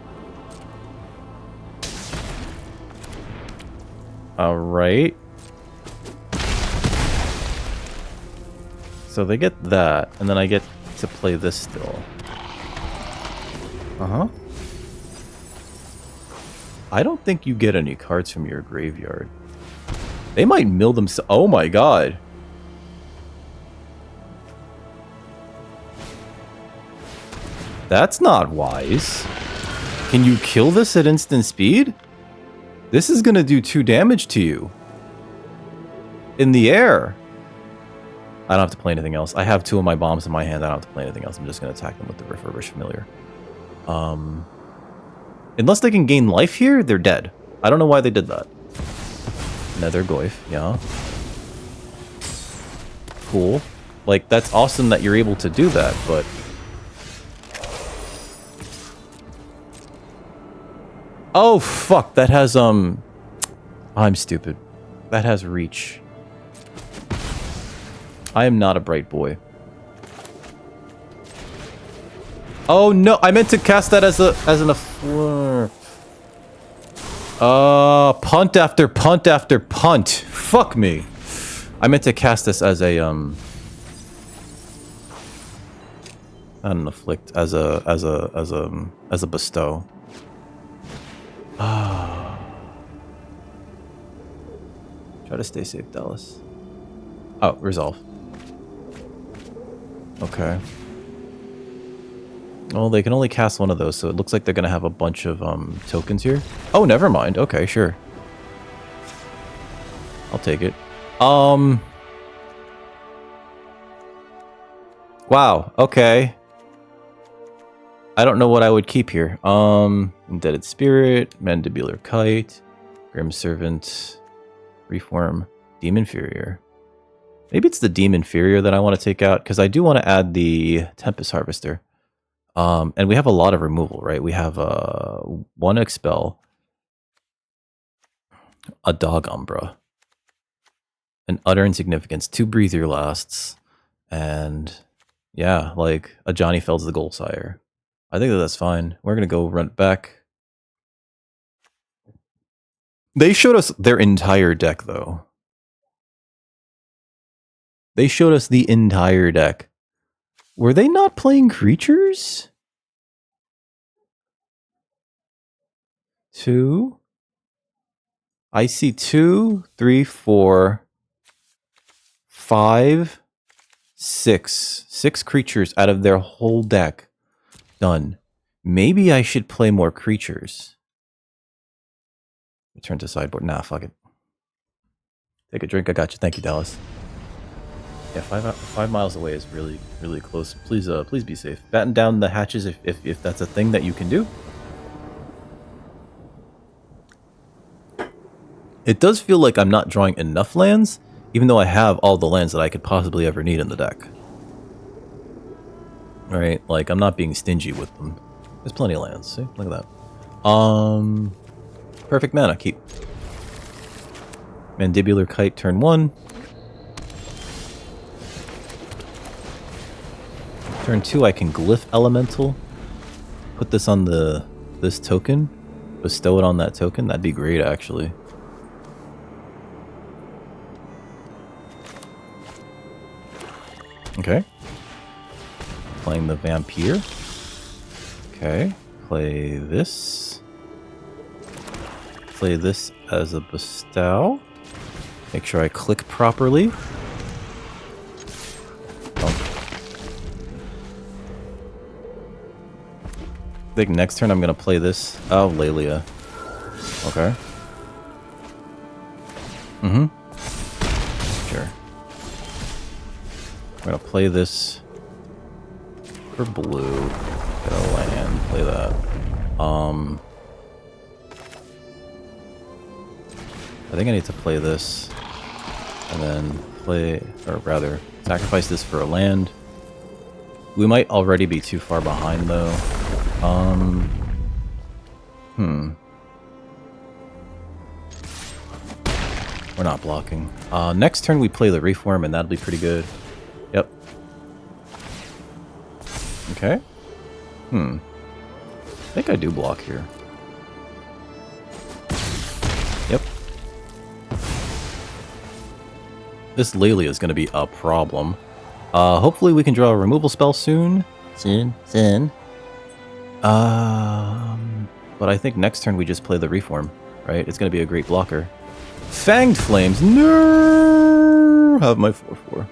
Alright. So they get that, and then I get to play this still. Uh-huh. I don't think you get any cards from your graveyard. They might mill them. Oh my god. That's not wise. Can you kill this at instant speed? This is gonna do 2 damage to you. In the air. I don't have to play anything else. I have 2 of my bombs in my hand. I don't have to play anything else. I'm just gonna attack them with the Refurbished Familiar. Unless they can gain life here, they're dead. I don't know why they did that. Nether Glyph, yeah. cool. Like, that's awesome that you're able to do that, but... Oh, fuck, that has, I'm stupid. That has reach. I am not a bright boy. Oh, no, I meant to cast that as an... punt after punt after punt. Fuck me. I meant to cast this as a, not an afflict, as a bestow. Ah. Try to stay safe, Dallas. Oh, resolve. Okay. Well, they can only cast one of those, so it looks like they're gonna have a bunch of tokens here. Oh, never mind. Okay, sure. I'll take it. Wow. Okay. I don't know what I would keep here. Indebted Spirit, Mandibular Kite, Grim Servant, Reform, Demon Inferior. Maybe it's the Demon Inferior that I want to take out, because I do want to add the Tempest Harvester. And we have a lot of removal, right? We have 1 Expel, a Dog Umbra, an Utter Insignificance, 2 Breathe Your Lasts, and yeah, like a Johnny Feld's the Goal Sire. I think that's fine. We're gonna go run it back. They showed us their entire deck, though. They showed us the entire deck. Were they not playing creatures? 2. I see 2, 3, 4, 5, 6. 6 creatures out of their whole deck. Done. Maybe I should play more creatures. Return to sideboard. Nah, fuck it. Take a drink. I got you. Thank you, Dallas. Yeah, 5 miles away is really, really close. Please, please be safe. Batten down the hatches if that's a thing that you can do. It does feel like I'm not drawing enough lands, even though I have all the lands that I could possibly ever need in the deck. Right? Like, I'm not being stingy with them. There's plenty of lands. See? Look at that. Perfect mana. Keep. Mandibular Kite, turn 1. Turn 2, I can Glyph Elemental. Put this on this token. Bestow it on that token. That'd be great, actually. Okay. Playing the Vampire. Okay. Play this. Play this as a bestow. Make sure I click properly. I think next turn I'm going to play this. Oh, Lelia. Okay. Sure. I'm going to play this for blue. Get a land. Play that. I think I need to play this. And then play, or rather, sacrifice this for a land. We might already be too far behind, though. We're not blocking. Next turn we play the Reform, and that'll be pretty good. Yep. Okay. I think I do block here. Yep. This Lelia is going to be a problem. Hopefully we can draw a removal spell soon. Soon. But I think next turn we just play the Reform, right? It's going to be a great blocker. Fanged Flames. No! Have my 4/4.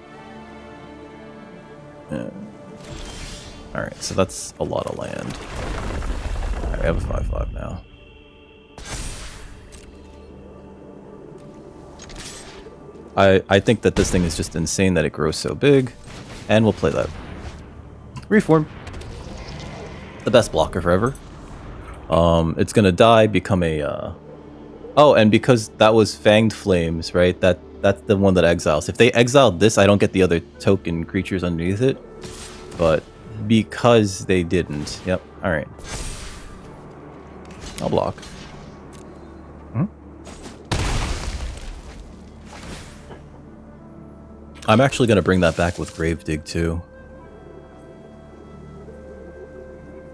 Yeah. Alright, so that's a lot of land. Alright, I have a 5/5 now. I think that this thing is just insane that it grows so big. And we'll play that. Reform. The best blocker forever. It's gonna die, become a Oh, and because that was Fanged Flames, right? That's the one that exiles. If they exiled this, I don't get the other token creatures underneath it. But because they didn't. Yep. Alright. I'll block. Hmm? I'm actually going to bring that back with Gravedigg too.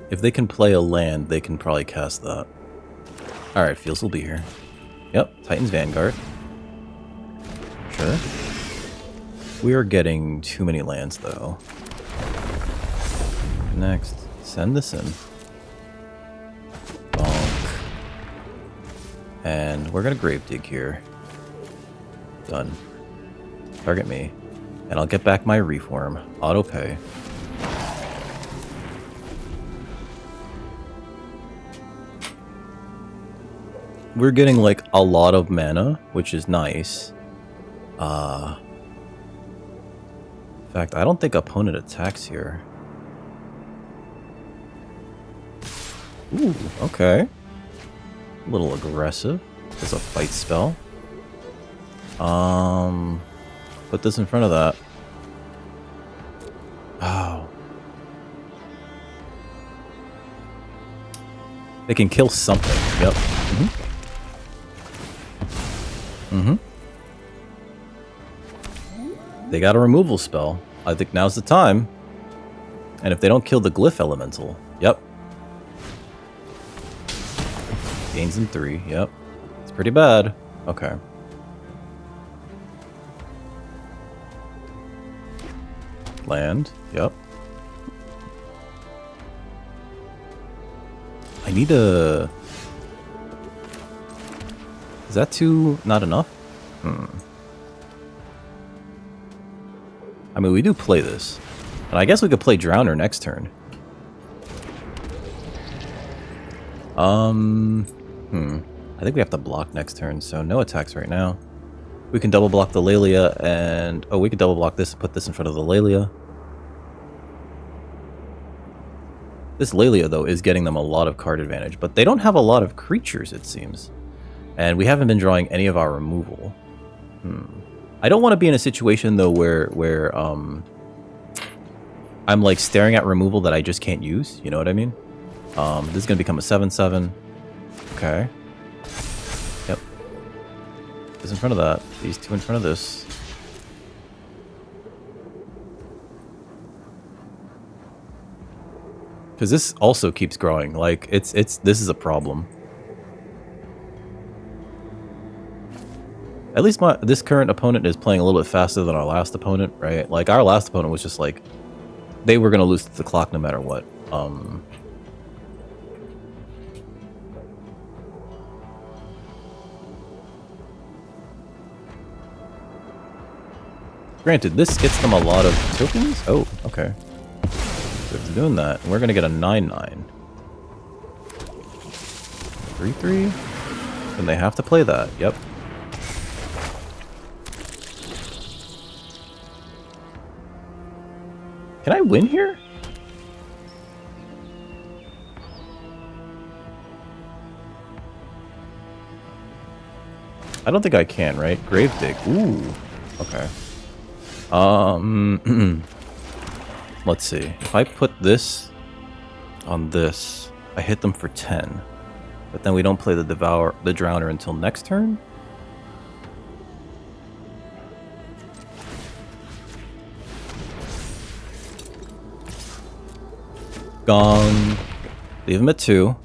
If they can play a land, they can probably cast that. Alright, Fields will be here. Yep, Titan's Vanguard. Sure. We are getting too many lands, though. Next, send this in. Bonk. And we're gonna Gravedigg here. Done. Target me. And I'll get back my Reef Worm. Auto pay. We're getting like a lot of mana, which is nice. In fact, I don't think opponent attacks here. Ooh, okay. A little aggressive. There's a fight spell. Put this in front of that. Oh. They can kill something. Yep. They got a removal spell. I think now's the time. And if they don't kill the Glyph Elemental, yep. Gains in 3, yep. It's pretty bad. Okay. Land, yep. I need a... Is that too... not enough? I mean, we do play this. And I guess we could play Drowner next turn. I think we have to block next turn, so no attacks right now. We can double block the Lalia and... Oh, we could double block this and put this in front of the Lalia. This Lalia, though, is getting them a lot of card advantage, but they don't have a lot of creatures, it seems. And we haven't been drawing any of our removal. I don't want to be in a situation, though, where I'm, like, staring at removal that I just can't use. You know what I mean? This is going to become a 7/7. Okay. Yep. This in front of that. These two in front of this. Because this also keeps growing. Like, this is a problem. At least this current opponent is playing a little bit faster than our last opponent, right? Like, our last opponent was just like, they were going to lose the clock no matter what. Granted, this gets them a lot of tokens? Oh, okay. So if they're doing that, we're going to get a 9/9. 3/3? Then they have to play that, yep. Can I win here? I don't think I can, right? Gravedigg. Ooh. Okay. Let's see. If I put this on this, I hit them for 10. But then we don't play the Drowner until next turn? Gong. Leave them at 2,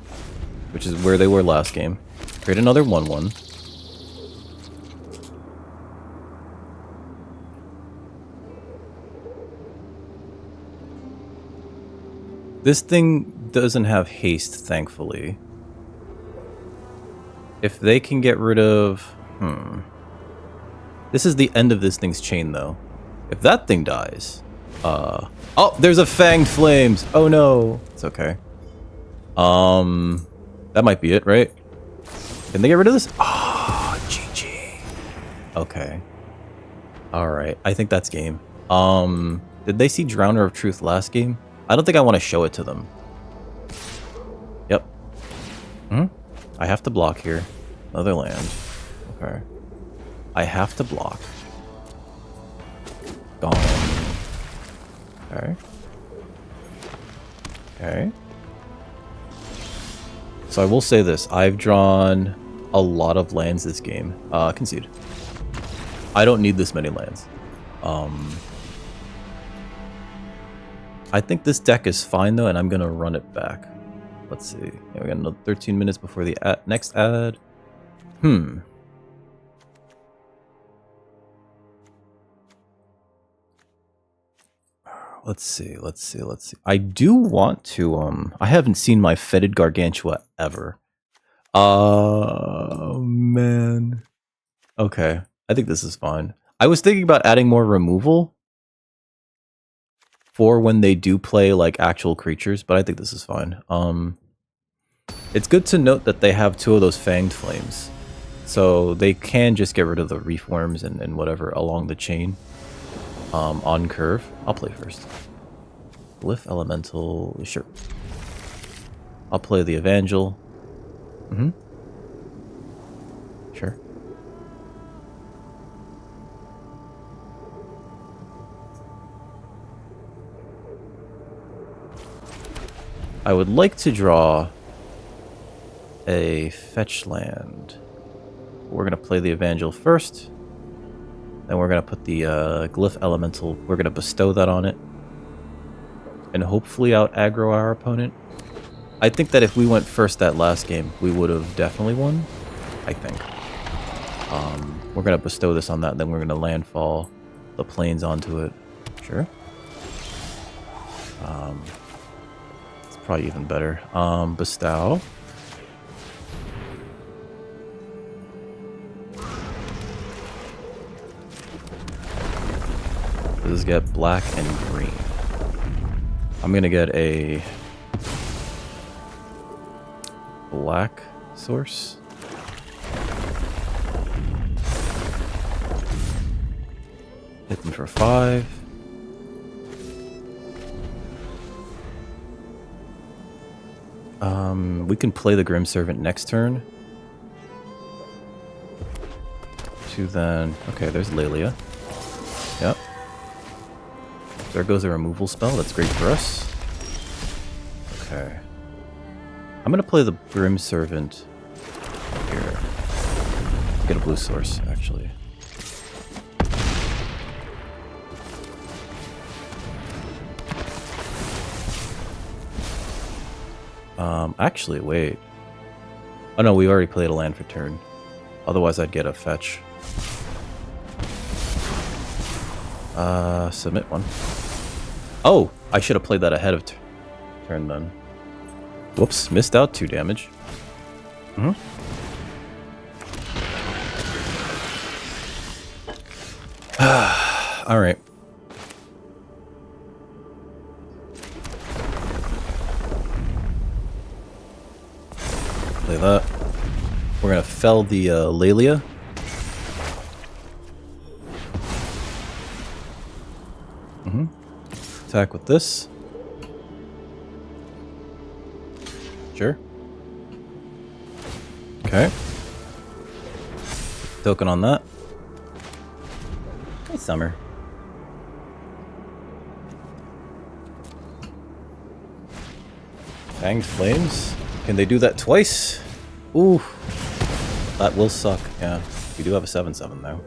which is where they were last game. Create another 1/1. This thing doesn't have haste, thankfully. If they can get rid of... This is the end of this thing's chain, though. If that thing dies... Oh, there's a Fanged Flames! Oh no! It's okay. That might be it, right? Can they get rid of this? Oh, GG. Okay. Alright, I think that's game. Did they see Drowner of Truth last game? I don't think I want to show it to them. Yep. I have to block here. Another land. Okay. I have to block. Gone. Okay. Okay. So I will say this. I've drawn a lot of lands this game. Concede. I don't need this many lands. I think this deck is fine though, and I'm gonna run it back. Let's see. Yeah, we got another 13 minutes before the next ad. Let's see. I do want to, I haven't seen my Fetid Gargantua ever. Oh, man. Okay. I think this is fine. I was thinking about adding more removal for when they do play, like, actual creatures, but I think this is fine. It's good to note that they have 2 of those Fanged Flames. So they can just get rid of the Reef Worms and whatever along the chain. On curve. I'll play first. Glyph Elemental. Sure. I'll play the Evangel. Sure. I would like to draw a fetch land. We're going to play the Evangel first. Then we're going to put the Glyph Elemental. We're going to bestow that on it. And hopefully out aggro our opponent. I think that if we went first that last game, we would have definitely won. I think. We're going to bestow this on that. Then we're going to landfall the planes onto it. Sure. It's probably even better. Bestow. This is get black and green. I'm gonna get a black source. Hit them for 5. We can play the Grim Servant next turn. To then, okay, there's Lelia. Yep. There goes a removal spell. That's great for us. Okay. I'm going to play the Grim Servant here. Get a blue source, actually. Actually, wait. Oh no, we already played a land for turn. Otherwise, I'd get a fetch. Submit one. Oh, I should have played that ahead of turn then. Whoops, missed out 2 damage. Alright. Play that. We're gonna fell the Lelia. Attack with this. Sure. Okay. Token on that. Hey, Summer. Fanged Flames. Can they do that twice? Ooh. That will suck. Yeah. We do have a 7/7 though.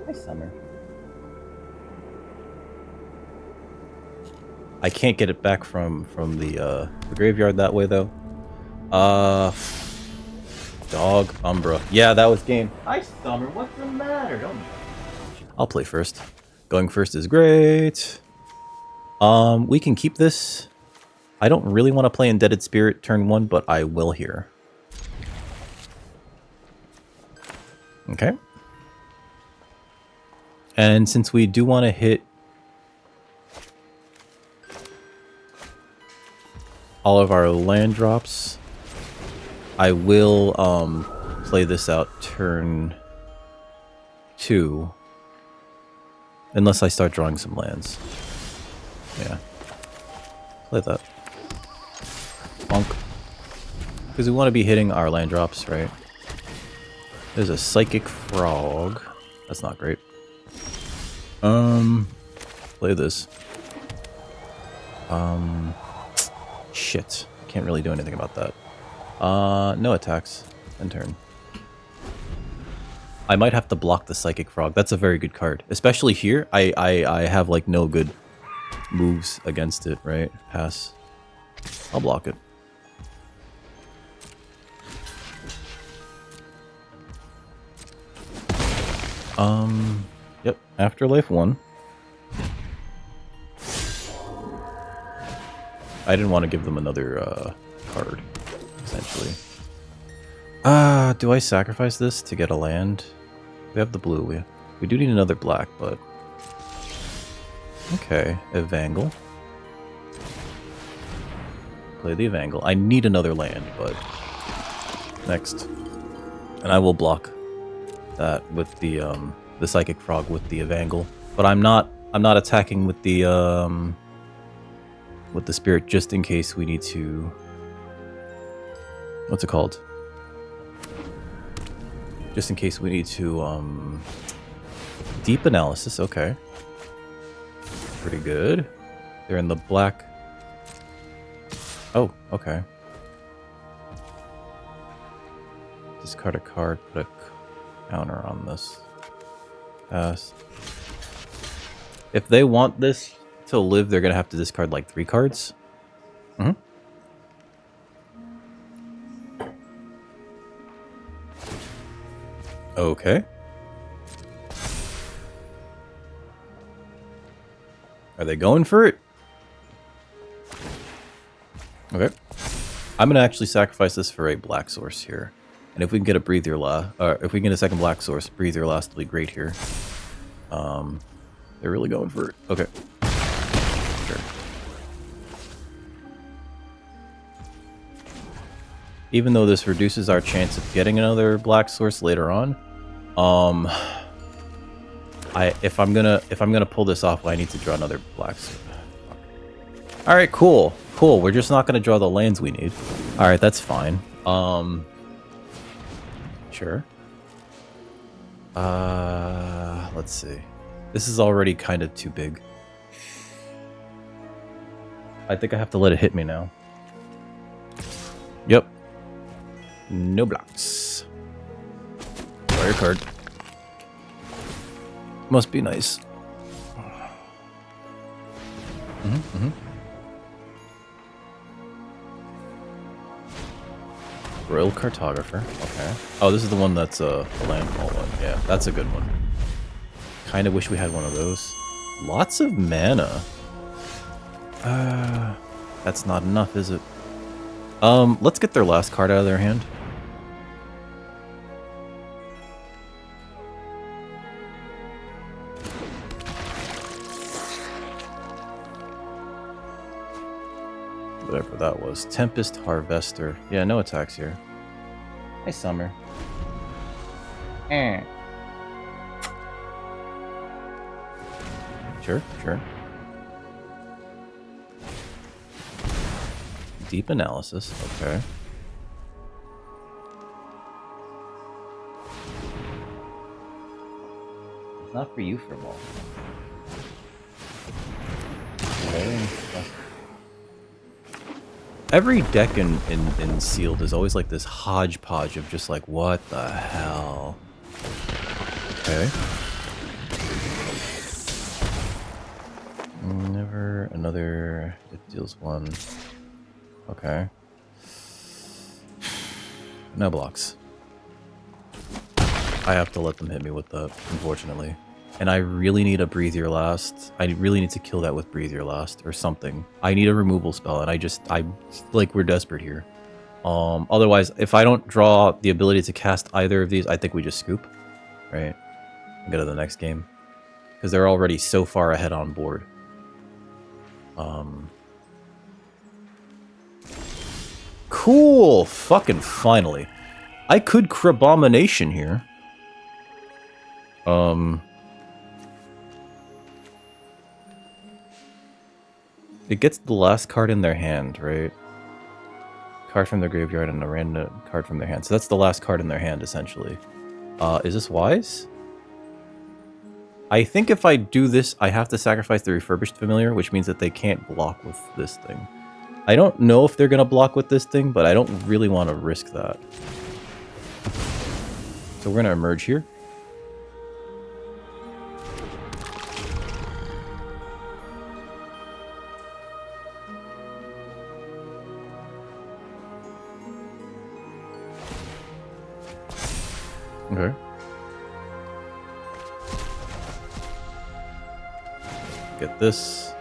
Hi, Summer. I can't get it back from the graveyard that way though. Dog Umbra. Yeah, that was game. Hi, Summer. What's the matter? Don't. I'll play first. Going first is great. We can keep this. I don't really want to play Indebted Spirit turn 1, but I will here. Okay. And since we do want to hit all of our land drops, I will play this out turn 2. Unless I start drawing some lands. Yeah. Play that. Bonk. Because we want to be hitting our land drops, right? There's a psychic frog. That's not great. Play this. Shit. Can't really do anything about that. No attacks. End turn. I might have to block the psychic frog. That's a very good card. Especially here, I have like no good moves against it, right? Pass. I'll block it. Yep, Afterlife 1. I didn't want to give them another card, essentially. Do I sacrifice this to get a land? We have the blue. We do need another black, but... Okay, Evangle. Play the Evangle. I need another land, but... Next. And I will block that with the Psychic Frog with the Evangle. But I'm not attacking with the Spirit just in case we need to... What's it called? Just in case we need to, Deep Analysis, okay. Pretty good. They're in the black. Oh, okay. Discard a card, put a counter on this. Pass. If they want this to live, they're gonna have to discard like 3 cards. Mm-hmm. Okay. Are they going for it? Okay. I'm gonna actually sacrifice this for a black source here. And if we can get a Breathe Your Last, or if we can get a second black source, Breathe Your Last will be great here. They're really going for it. Okay. Sure. Even though this reduces our chance of getting another black source later on, if I'm gonna pull this off, I need to draw another black source. All right, cool. We're just not gonna draw the lands we need. All right, that's fine. Sure. Let's see. This is already kind of too big. I think I have to let it hit me now. Yep. No blocks. Draw your card. Must be nice. Royal Cartographer. Okay. Oh, this is the one that's a landfall one. Yeah, that's a good one. Kind of wish we had one of those. Lots of mana. That's not enough, is it? Let's get their last card out of their hand. Whatever that was. Tempest Harvester. Yeah, no attacks here. Hi, Summer. Sure. Deep Analysis. Okay. It's not for you for long. Okay. Every deck in Sealed is always like this hodgepodge of just like, what the hell? Okay. Never another. It deals 1. Okay. No blocks. I have to let them hit me with that, unfortunately. And I really need a Breathe Your Last. I really need to kill that with Breathe Your Last or something. I need a removal spell, and like, we're desperate here. Otherwise, if I don't draw the ability to cast either of these, I think we just scoop, right? And go to the next game. Because they're already so far ahead on board. Cool! Fucking finally. I could Crabomination here. It gets the last card in their hand, right? Card from their graveyard and a random card from their hand. So that's the last card in their hand, essentially. Is this wise? I think if I do this, I have to sacrifice the refurbished familiar, which means that they can't block with this thing. I don't know if they're going to block with this thing, but I don't really want to risk that. So we're going to emerge here. Okay. Get this.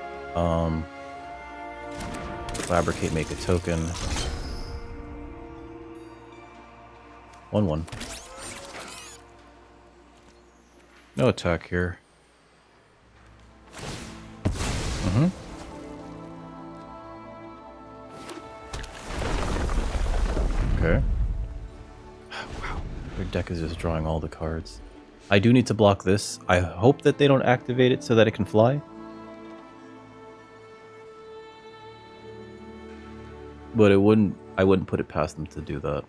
Fabricate, make a token. 1/1. No attack here. Okay. Wow. Their deck is just drawing all the cards. I do need to block this. I hope that they don't activate it so that it can fly. But I wouldn't put it past them to do that.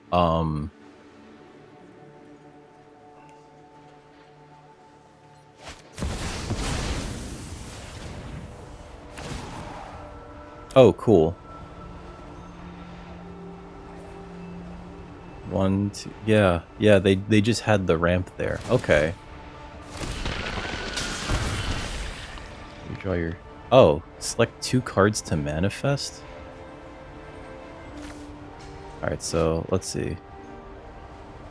Oh, cool. 1, 2, yeah, they just had the ramp there. Okay. You draw your... Oh, select 2 cards to manifest? Alright, so let's see.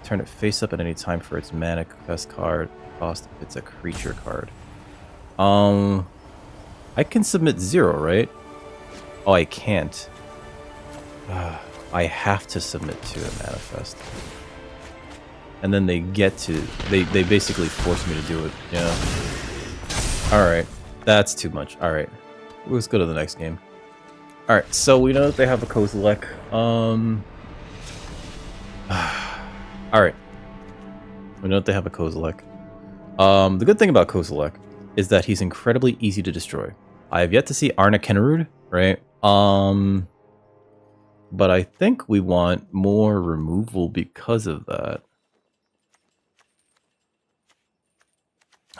Turn it face up at any time for its manifest card cost if it's a creature card. I can submit 0, right? Oh, I can't. I have to submit 2 at manifest. And then they get to... They basically force me to do it, yeah. Alright, that's too much. Alright, let's go to the next game. Alright, so we know that they have a Kozilek. Alright. We know that they have a Kozilek. The good thing about Kozilek is that he's incredibly easy to destroy. I have yet to see Arna Kennerud, right? But I think we want more removal because of that.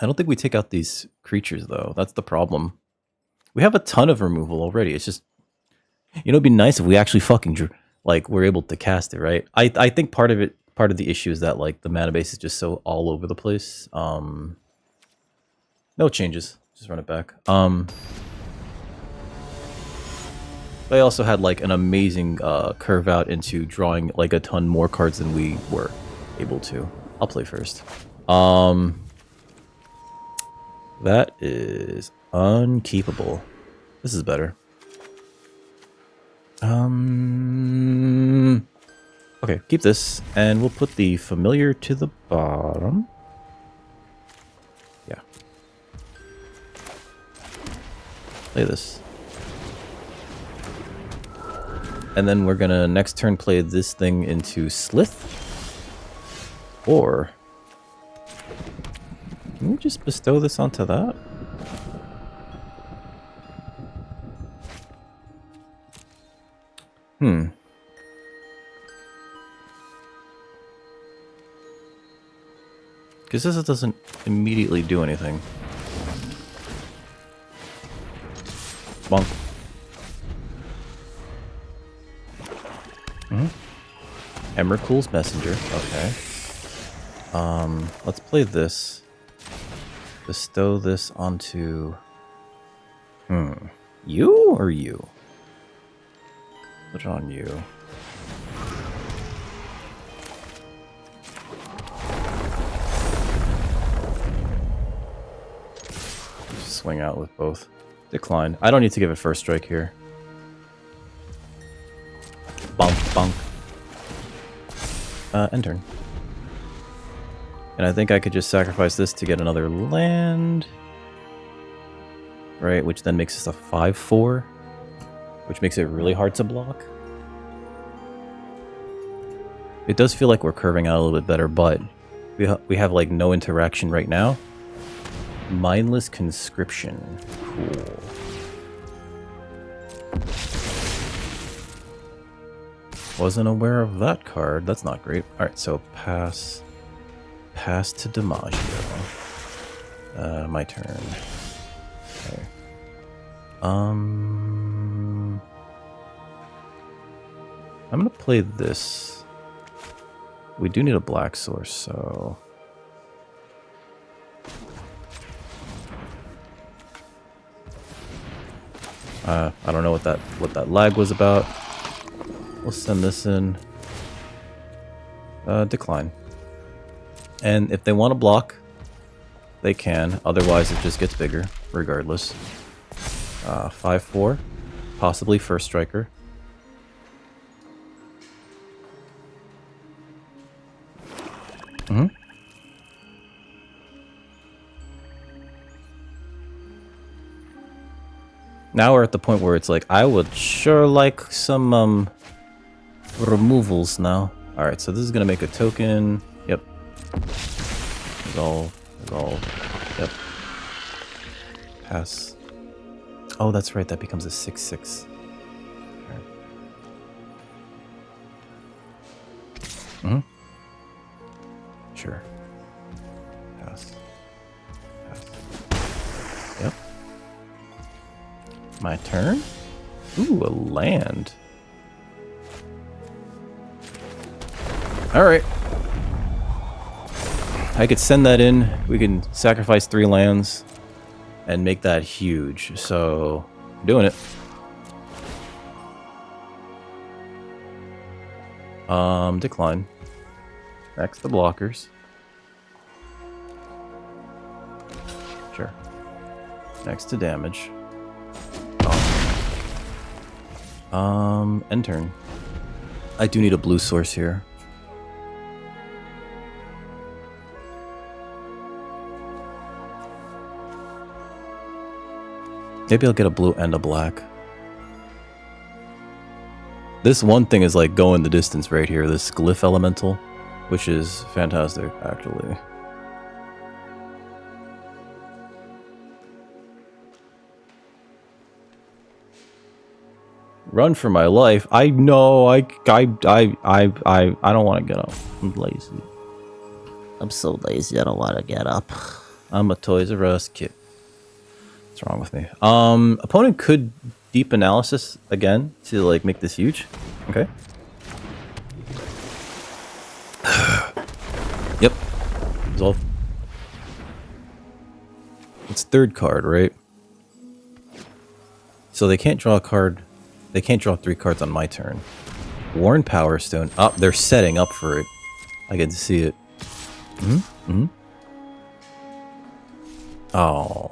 I don't think we take out these creatures, though. That's the problem. We have a ton of removal already. It's just... You know, it'd be nice if we actually fucking... Like, we're able to cast it, right? I think part of the issue is that, like, the mana base is just so all over the place. No changes. Just run it back. They also had, like, an amazing curve out into drawing, like, a ton more cards than we were able to. I'll play first. That is unkeepable. This is better. Okay, keep this, and we'll put the familiar to the bottom. Yeah. Play this. And then we're gonna next turn play this thing into Slith. Or... Can we just bestow this onto that? Because this doesn't immediately do anything. Bonk. Emrakul's Messenger. Okay. Let's play this. Bestow this onto... You or you? Put it on you. Swing out with both. Decline. I don't need to give it first strike here. Bonk, bonk. End turn. And I think I could just sacrifice this to get another land. Right, which then makes us a 5/4. Which makes it really hard to block. It does feel like we're curving out a little bit better, but we have like no interaction right now. Mindless Conscription. Cool. Wasn't aware of that card. That's not great. Alright, so pass. Pass to DiMaggio. My turn. Okay. I'm gonna play this. We do need a black source, so I don't know what that lag was about. We'll send this in. Decline. And if they want to block, they can. Otherwise, it just gets bigger, regardless. 5-4. Possibly first striker. Now we're at the point where it's like, I would sure like some removals now. Alright, so this is going to make a token. Yep. Resolve. Yep. Pass. Oh, that's right. That becomes a 6/6. Okay. Sure. Pass. Yep. My turn? Ooh, a land. Alright. I could send that in. We can sacrifice 3 lands and make that huge. So, I'm doing it. Decline. Next, the blockers. Sure. Next to damage. End turn. I do need a blue source here. Maybe I'll get a blue and a black. This one thing is like going the distance right here. This glyph elemental, which is fantastic, actually. Run for my life. I know. I don't want to get up. I'm lazy. I'm so lazy. I don't want to get up. I'm a Toys R Us kid. What's wrong with me? Opponent could deep analysis again to like make this huge. Okay. Yep. Resolve. It's third card, right? So they can't draw a card. They can't draw 3 cards on my turn. Worn Power Stone. Oh, they're setting up for it. I get to see it. Oh.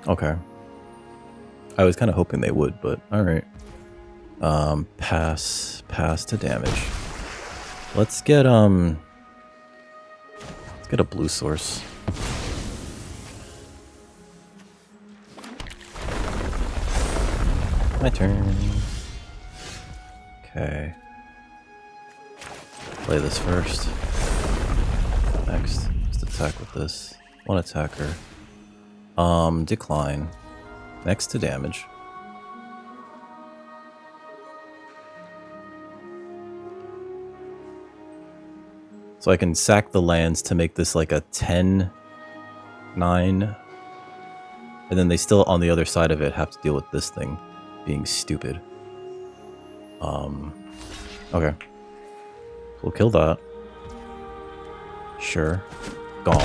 Okay. I was kind of hoping they would, but alright. Pass to damage. Let's get a blue source. My turn. Okay. Play this first. Next, just attack with this. 1 attacker. Decline. Next to damage. So I can sack the lands to make this like a 10-9. And then they still, on the other side of it, have to deal with this thing being stupid. Okay. We'll kill that. Sure. Gone.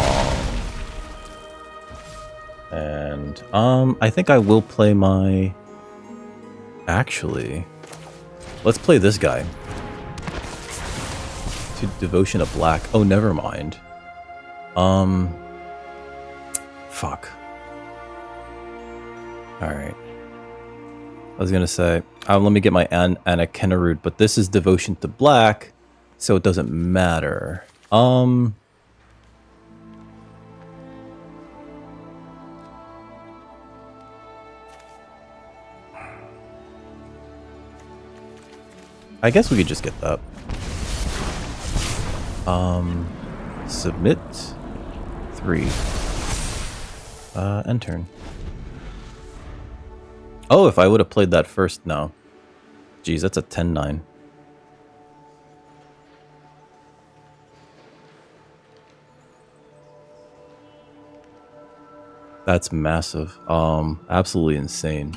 And, I think I will play my... Actually, let's play this guy. To Devotion of Black. Oh, never mind. Fuck. Alright. I was gonna say, let me get my Anna Kennerud, but this is Devotion to Black, so it doesn't matter. I guess we could just get that. Submit 3. End turn. Oh, if I would have played that first, no. Jeez, that's a 10-9. That's massive. Absolutely insane.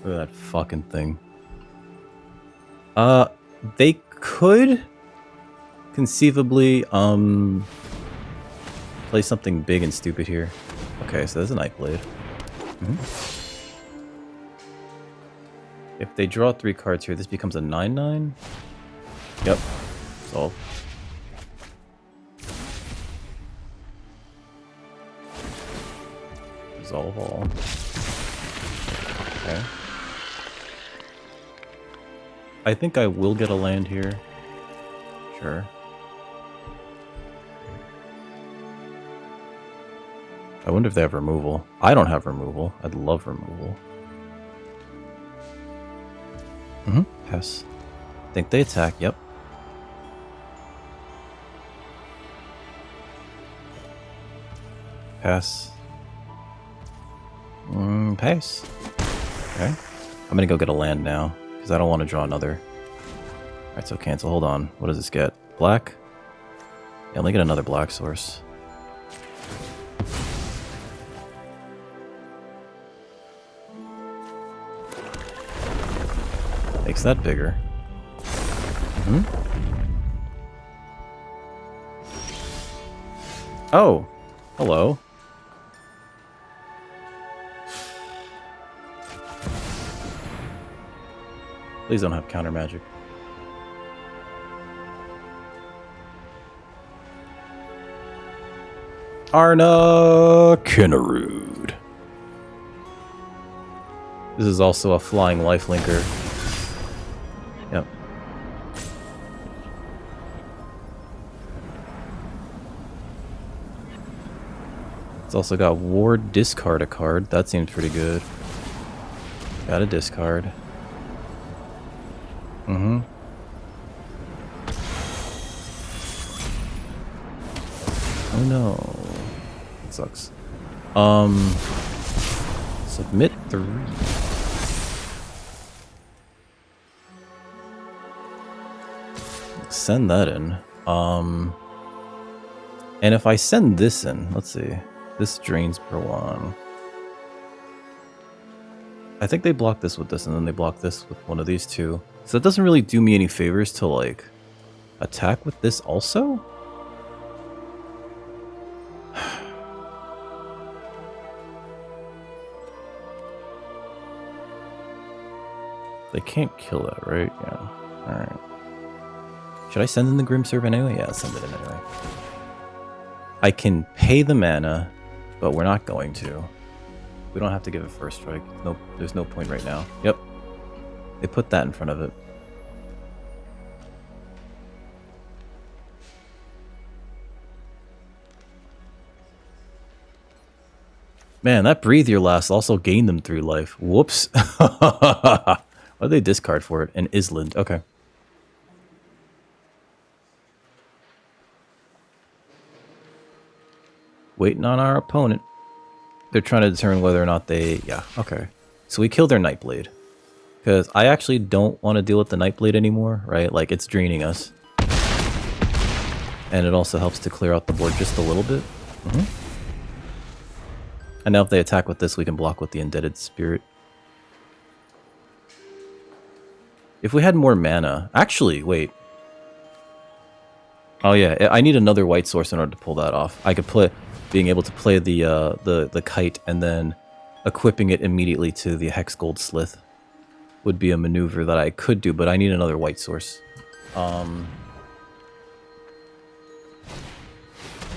Look at that fucking thing. They could conceivably, play something big and stupid here. Okay, so there's a Nightblade. If they draw 3 cards here, this becomes a 9/9. Yep. Solve. Resolve all. Okay. I think I will get a land here. Sure. I wonder if they have removal. I don't have removal. I'd love removal. Pass. Think they attack. Yep. Pass. Pass. Okay. I'm gonna go get a land now, because I don't want to draw another. Alright, so cancel. Hold on. What does this get? Black? Yeah, let me get another black source. Makes that bigger. Oh! Hello. Please don't have counter magic. Arna Kinnarude. This is also a flying lifelinker. Yep. It's also got ward, discard a card. That seems pretty good. Got a discard. Oh no. It sucks. Submit 3. Send that in. And if I send this in, let's see. This drains per 1. I think they block this with this, and then they block this with one of these two. So it doesn't really do me any favors to, like, attack with this also? They can't kill that, right? Yeah. Alright. Should I send in the Grim Servant anyway? Yeah, I'll send it in anyway. I can pay the mana, but we're not going to. We don't have to give it first strike. No, there's no point right now. Yep. They put that in front of it. Man, that Breathe Your Last also gained them 3 life. Whoops. Why did they discard for it? An Island. Okay. Waiting on our opponent. They're trying to determine whether or not they... Yeah, okay. So we killed their Nightblade. Because I actually don't want to deal with the Nightblade anymore, right? Like, it's draining us. And it also helps to clear out the board just a little bit. And now if they attack with this, we can block with the Indebted Spirit. If we had more mana... Actually, wait. Oh yeah, I need another white source in order to pull that off. I could play... Being able to play the kite and then equipping it immediately to the Hex Gold Slith would be a maneuver that I could do, but I need another white source.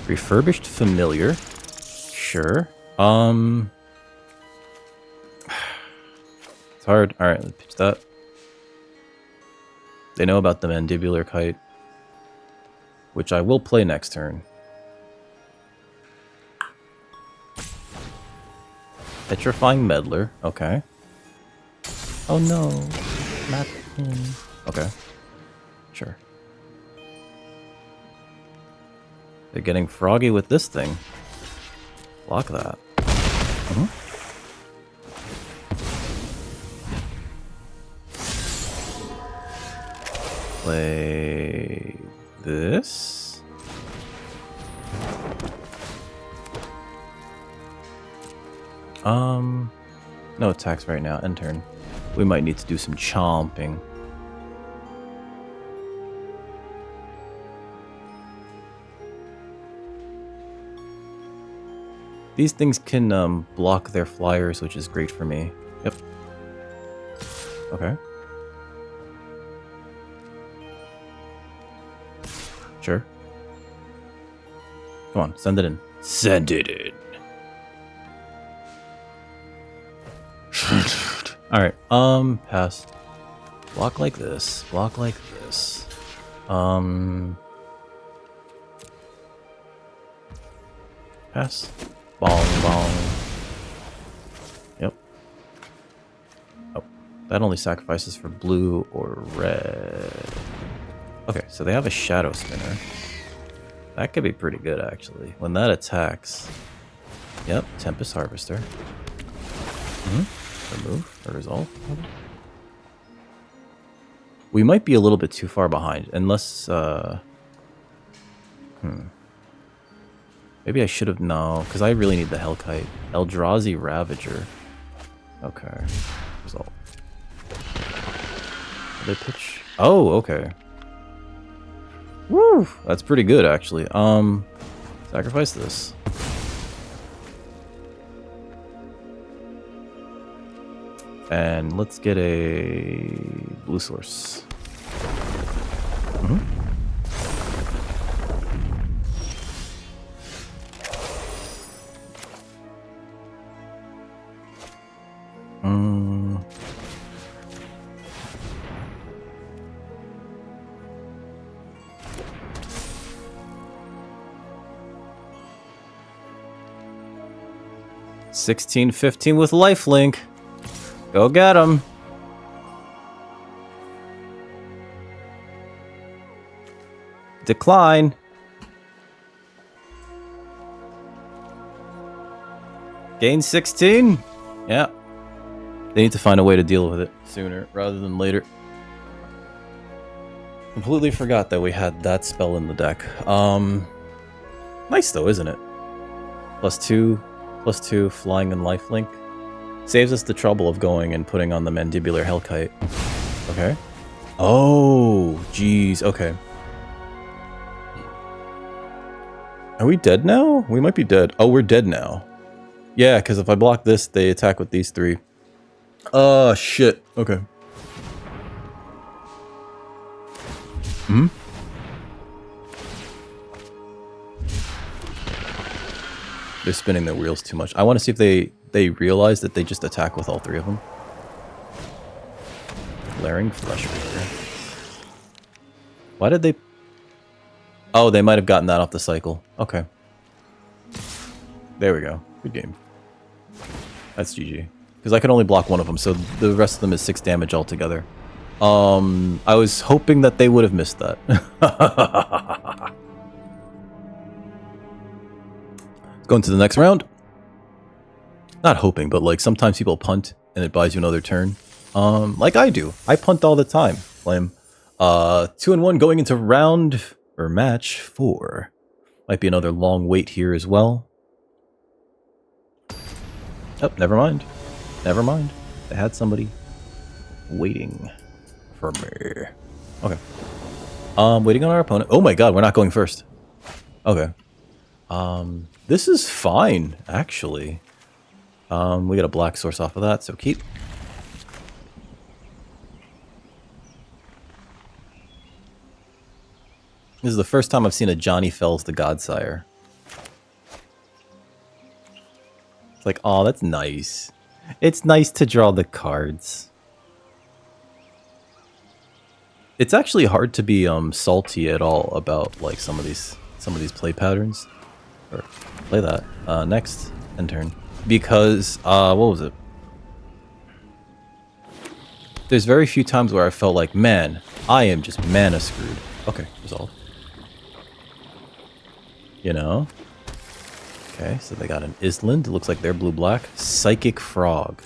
Refurbished Familiar. Sure. It's hard. Alright, let's pitch that. They know about the Mandibular Kite, which I will play next turn. Petrifying Meddler. Okay. Oh no. Not him. Okay. Sure. They're getting froggy with this thing. Block that. Play this. No attacks right now. End turn. We might need to do some chomping. These things can block their flyers, which is great for me. Yep. Okay. Sure. Come on, send it in. Send it in. Alright, pass. Block like this. Block like this. Pass. Bong, bong. Yep. Oh, that only sacrifices for blue or red. Okay, so they have a shadow spinner. That could be pretty good, actually. When that attacks... Yep, Tempest Harvester. Remove or resolve. We might be a little bit too far behind, unless... Maybe I should have... No, because I really need the Hellkite. Eldrazi Ravager. Okay. Resolve. Did they pitch? Oh, okay. Woo! That's pretty good, actually. Sacrifice this. And let's get a blue source. $16.15 with lifelink. Go get him. Decline. Gain 16? Yeah. They need to find a way to deal with it sooner rather than later. Completely forgot that we had that spell in the deck. Nice though, isn't it? +2, flying and lifelink. Saves us the trouble of going and putting on the Mandibular Hellkite. Okay. Oh, jeez. Okay. Are we dead now? We might be dead. Oh, we're dead now. Yeah, because if I block this, they attack with these three. Oh, shit. Okay. They're spinning their wheels too much. I want to see if they realize that they just attack with all three of them. Glaring Flesh Reaper. Why did they... Oh, they might have gotten that off the cycle. Okay. There we go. Good game. That's GG. Because I could only block one of them, so the rest of them is 6 damage altogether. I was hoping that they would have missed that. Let's go into the next round. Not hoping, but like sometimes people punt and it buys you another turn. Like I do. I punt all the time. Flame. 2-1 going into round or match 4. Might be another long wait here as well. Oh, never mind. Never mind. They had somebody waiting for me. Okay. Waiting on our opponent. Oh my god, we're not going first. Okay. This is fine, actually. We got a black source off of that, so keep. This is the first time I've seen a Johnny Fells the Godsire. It's like, oh, that's nice. It's nice to draw the cards. It's actually hard to be salty at all about like some of these play patterns. Or play that. Next end turn. Because what was it? There's very few times where I felt like, man, I am just mana screwed. Okay, resolve. You know? Okay, so they got an Island. It looks like they're blue-black. Psychic Frog.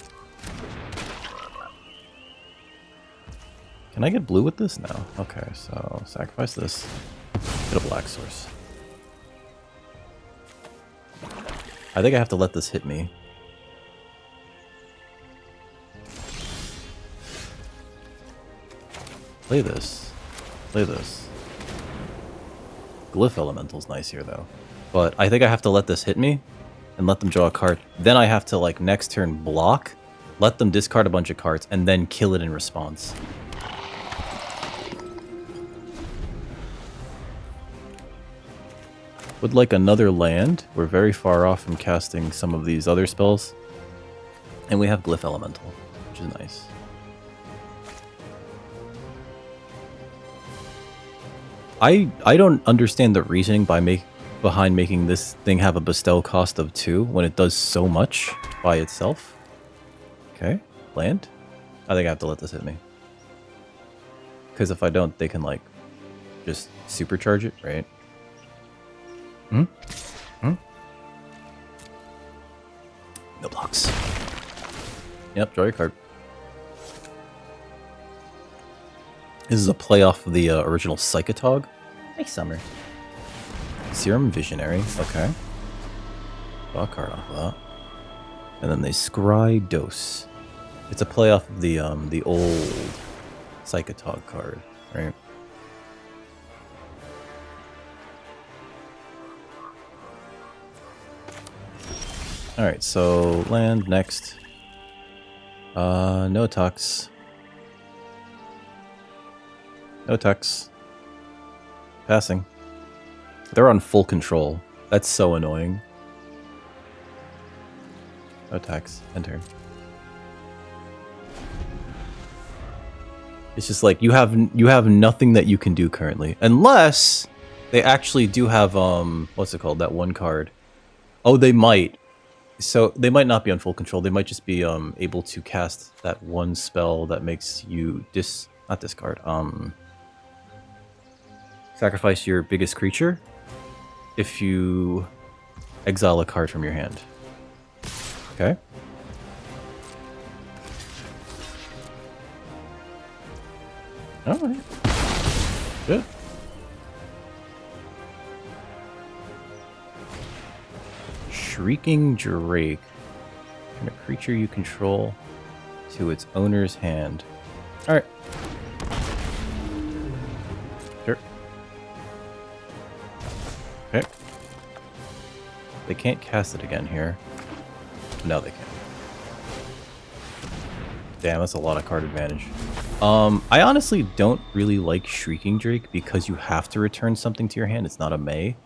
Can I get blue with this? No. Okay, so sacrifice this. Get a black source. I think I have to let this hit me. Play this. Play this. Glyph Elemental's nice here, though. But I think I have to let this hit me and let them draw a card. Then I have to, like, next turn block, let them discard a bunch of cards, and then kill it in response. Would like another land. We're very far off from casting some of these other spells. And we have Glyph Elemental, which is nice. I don't understand the reasoning behind making this thing have a bestow cost of 2 when it does so much by itself. Okay, land. I think I have to let this hit me. Because if I don't, they can, like, just supercharge it, right? No blocks. Yep, draw your card. This is a play off of the original Psychotog. Nice summer. Serum Visionary, okay. Draw a card off of that. And then they Scry Dose. It's a play off of the old Psychotog card, right? Alright, so land next. No attacks. No attacks. Passing. They're on full control. That's so annoying. No attacks. End turn. It's just like you have nothing that you can do currently. Unless they actually do have what's it called? That one card. Oh, they might. So they might not be on full control. They might just be able to cast that one spell that makes you not discard. Sacrifice your biggest creature if you exile a card from your hand. Okay. Alright. Good. Shrieking Drake. Turn a creature you control to its owner's hand. Alright. Sure. Okay. They can't cast it again here. No, they can't. Damn, that's a lot of card advantage. I honestly don't really like Shrieking Drake because you have to return something to your hand. It's not a May.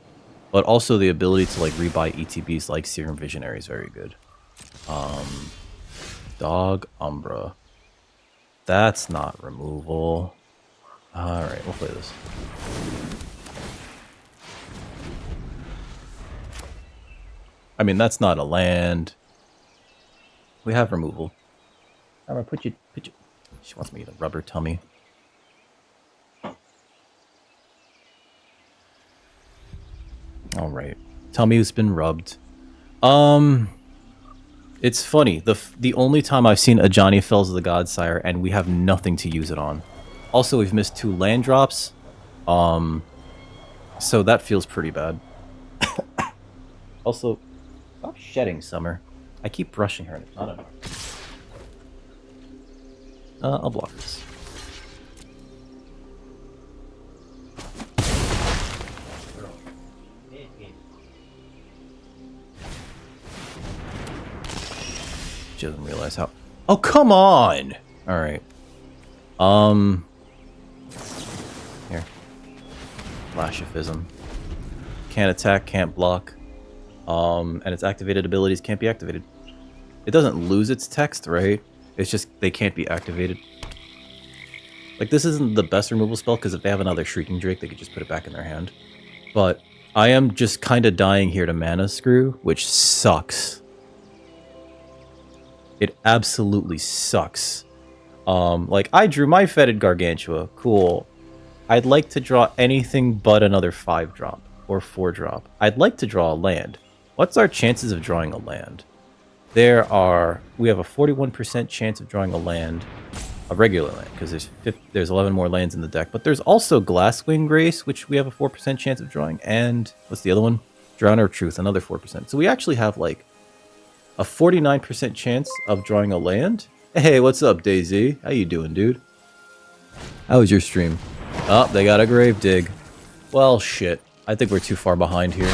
But also the ability to like rebuy ETBs like Serum Visionary is very good. Dog Umbra. That's not removal. Alright, we'll play this. I mean, that's not a land. We have removal. I'm gonna put you. She wants me to rubber tummy. Alright. Tummy has been rubbed. It's funny. The only time I've seen Ajani Fells of the Godsire and we have nothing to use it on. Also, we've missed 2 land drops. So that feels pretty bad. Also, stop shedding, Summer. I keep brushing her and it's not enough. I'll block this. She doesn't realize how. Oh, come on! Alright. Here. Flashifiism. Can't attack, can't block. And its activated abilities can't be activated. It doesn't lose its text, right? It's just they can't be activated. Like, this isn't the best removal spell, because if they have another Shrieking Drake, they could just put it back in their hand. But I am just kind of dying here to mana screw, which sucks. It absolutely sucks. Like, I drew my Fetid Gargantua. Cool. I'd like to draw anything but another 5-drop or 4-drop. I'd like to draw a land. What's our chances of drawing a land? We have a 41% chance of drawing a land, a regular land, because there's 11 more lands in the deck. But there's also Glasswing Grace, which we have a 4% chance of drawing, and what's the other one? Drowner of Truth, another 4%. So we actually have like a 49% chance of drawing a land. Hey, what's up, Daisy? How you doing, dude? How was your stream? Oh, they got a grave dig. Well, shit. I think we're too far behind here.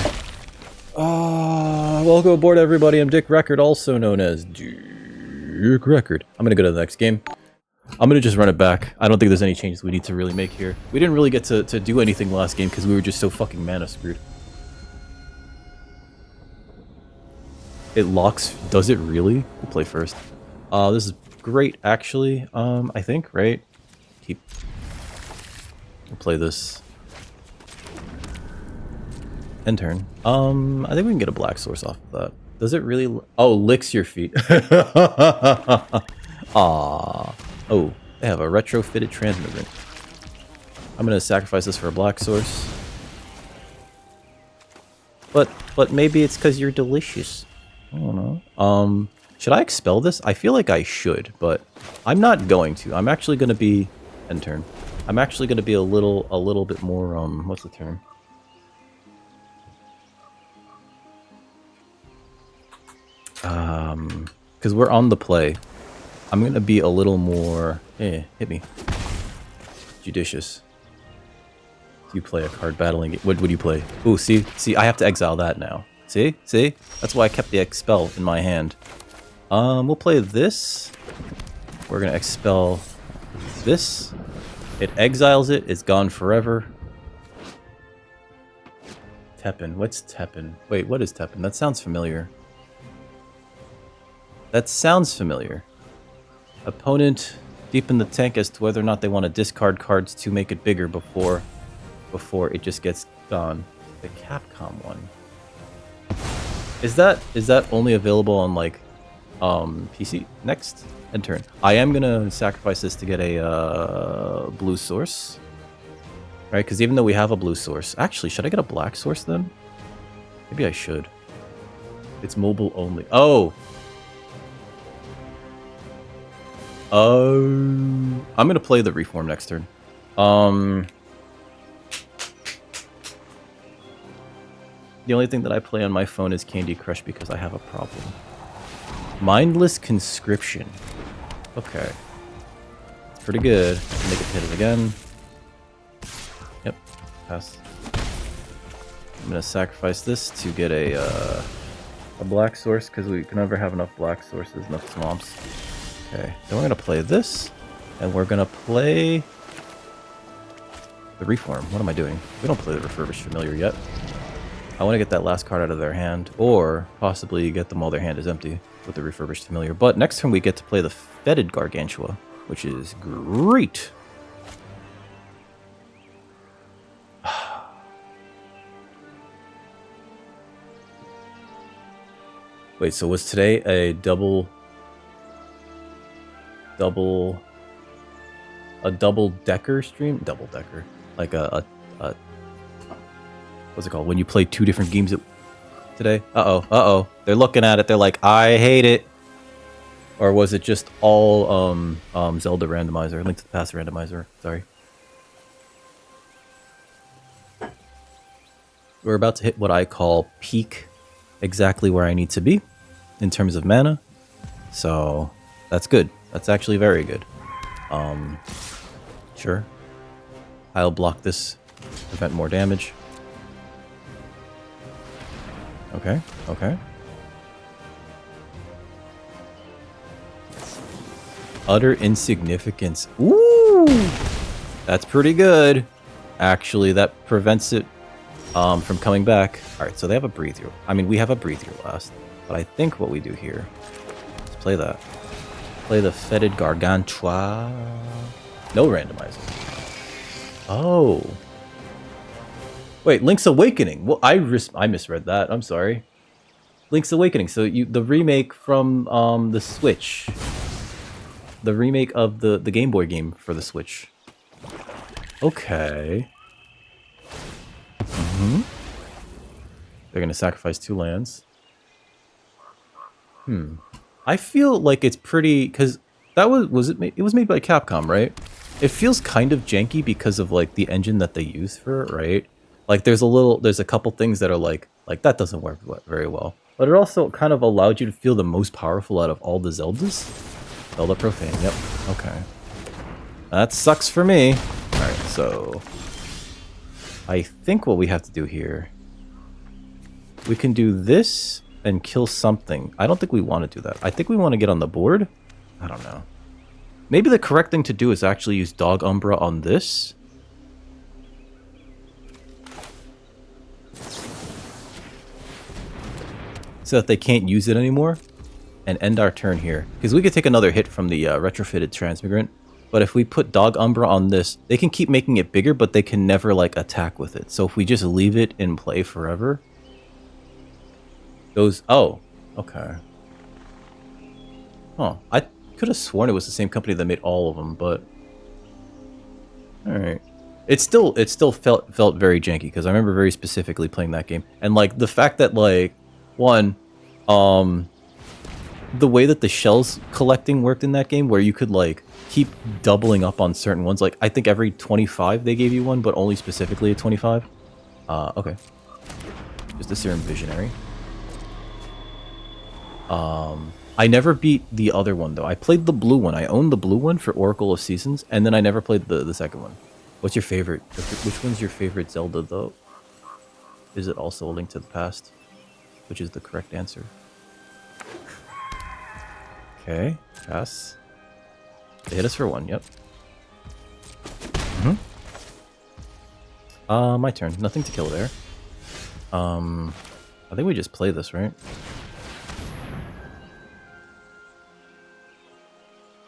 Welcome aboard, everybody. I'm Dick Record, also known as Dick Record. I'm gonna go to the next game. I'm gonna just run it back. I don't think there's any changes we need to really make here. We didn't really get to do anything last game because we were just so fucking mana screwed. It locks. Does it really? We'll play first. This is great, actually. I think, right? We'll play this. End turn. I think we can get a black source off of that. Does it really? Oh, licks your feet. Ah. Oh, they have a retrofitted transmitter. I'm gonna sacrifice this for a black source. But maybe it's because you're delicious. I don't know. Should I expel this? I feel like I should, but I'm not going to. I'm actually gonna be end turn. I'm actually gonna be a little bit more what's the term? Because we're on the play. I'm gonna be a little more hit me. Judicious. You play a card battling game. What would you play? Ooh, see, I have to exile that now. See? That's why I kept the expel in my hand. We'll play this. We're gonna expel this. It exiles it. It's gone forever. Tepin. What's Tepin? Wait, what is Tepin? That sounds familiar. Opponent deep in the tank as to whether or not they want to discard cards to make it bigger before it just gets gone. The Capcom one. Is that only available on like PC? Next end turn. I am gonna sacrifice this to get a blue source. Right, because even though we have a blue source, actually, should I get a black source then? Maybe I should. It's mobile only. Oh. I'm gonna play the Reform next turn. The only thing that I play on my phone is Candy Crush because I have a problem. Mindless Conscription. Okay. It's pretty good. I can make it hit it again. Yep. Pass. I'm gonna sacrifice this to get a black source because we can never have enough black sources, enough swamps. Okay, then we're gonna play this, and we're gonna play the Reform. What am I doing? We don't play the Refurbished Familiar yet. I want to get that last card out of their hand, or possibly get them while their hand is empty with the Refurbished Familiar. But next turn we get to play the Fetid Gargantua, which is great. Wait, so was today a double decker stream? Double decker. Like a what's it called? When you play two different games today? Uh-oh. They're looking at it. They're like, I hate it. Or was it just all Zelda randomizer? Link to the Past randomizer. Sorry. We're about to hit what I call peak, exactly where I need to be in terms of mana. So that's good. That's actually very good. Sure. I'll block this, prevent more damage. Okay. Utter insignificance. Ooh! That's pretty good. Actually, that prevents it from coming back. Alright, so they have a breathe your. I mean, we have a breathe your last. But I think what we do here is play that. Play the Fetid Gargantua. No randomizer. Oh. Wait, Link's Awakening. Well, I misread that. I'm sorry. Link's Awakening. So the remake from the Switch. The remake of the Game Boy game for the Switch. Okay. They're gonna sacrifice 2 lands. I feel like it's pretty, because that was it was made by Capcom, right? It feels kind of janky because of like the engine that they use for it, right? Like there's a couple things that are like that doesn't work very well. But it also kind of allowed you to feel the most powerful out of all the Zeldas. Zelda Profane, yep. Okay. That sucks for me. Alright, so... I think what we have to do here... We can do this and kill something. I don't think we want to do that. I think we want to get on the board. I don't know. Maybe the correct thing to do is actually use Dog Umbra on this. So that they can't use it anymore. And end our turn here. Because we could take another hit from the retrofitted Transmigrant. But if we put Dog Umbra on this, they can keep making it bigger, but they can never, like, attack with it. So if we just leave it in play forever... Those... Oh. Okay. Huh. I could have sworn it was the same company that made all of them, but... Alright. It still felt very janky, because I remember very specifically playing that game. And, like, the fact that, like... One... The way that the shells collecting worked in that game, where you could, like, keep doubling up on certain ones. Like, I think every 25 they gave you one, but only specifically at 25. Okay. Just a Serum Visionary. I never beat the other one, though. I played the blue one. I owned the blue one for Oracle of Seasons, and then I never played the second one. What's your favorite? Which one's your favorite Zelda, though? Is it also A Link to the Past? Which is the correct answer. Okay, pass. They hit us for 1, yep. My turn. Nothing to kill there. I think we just play this, right?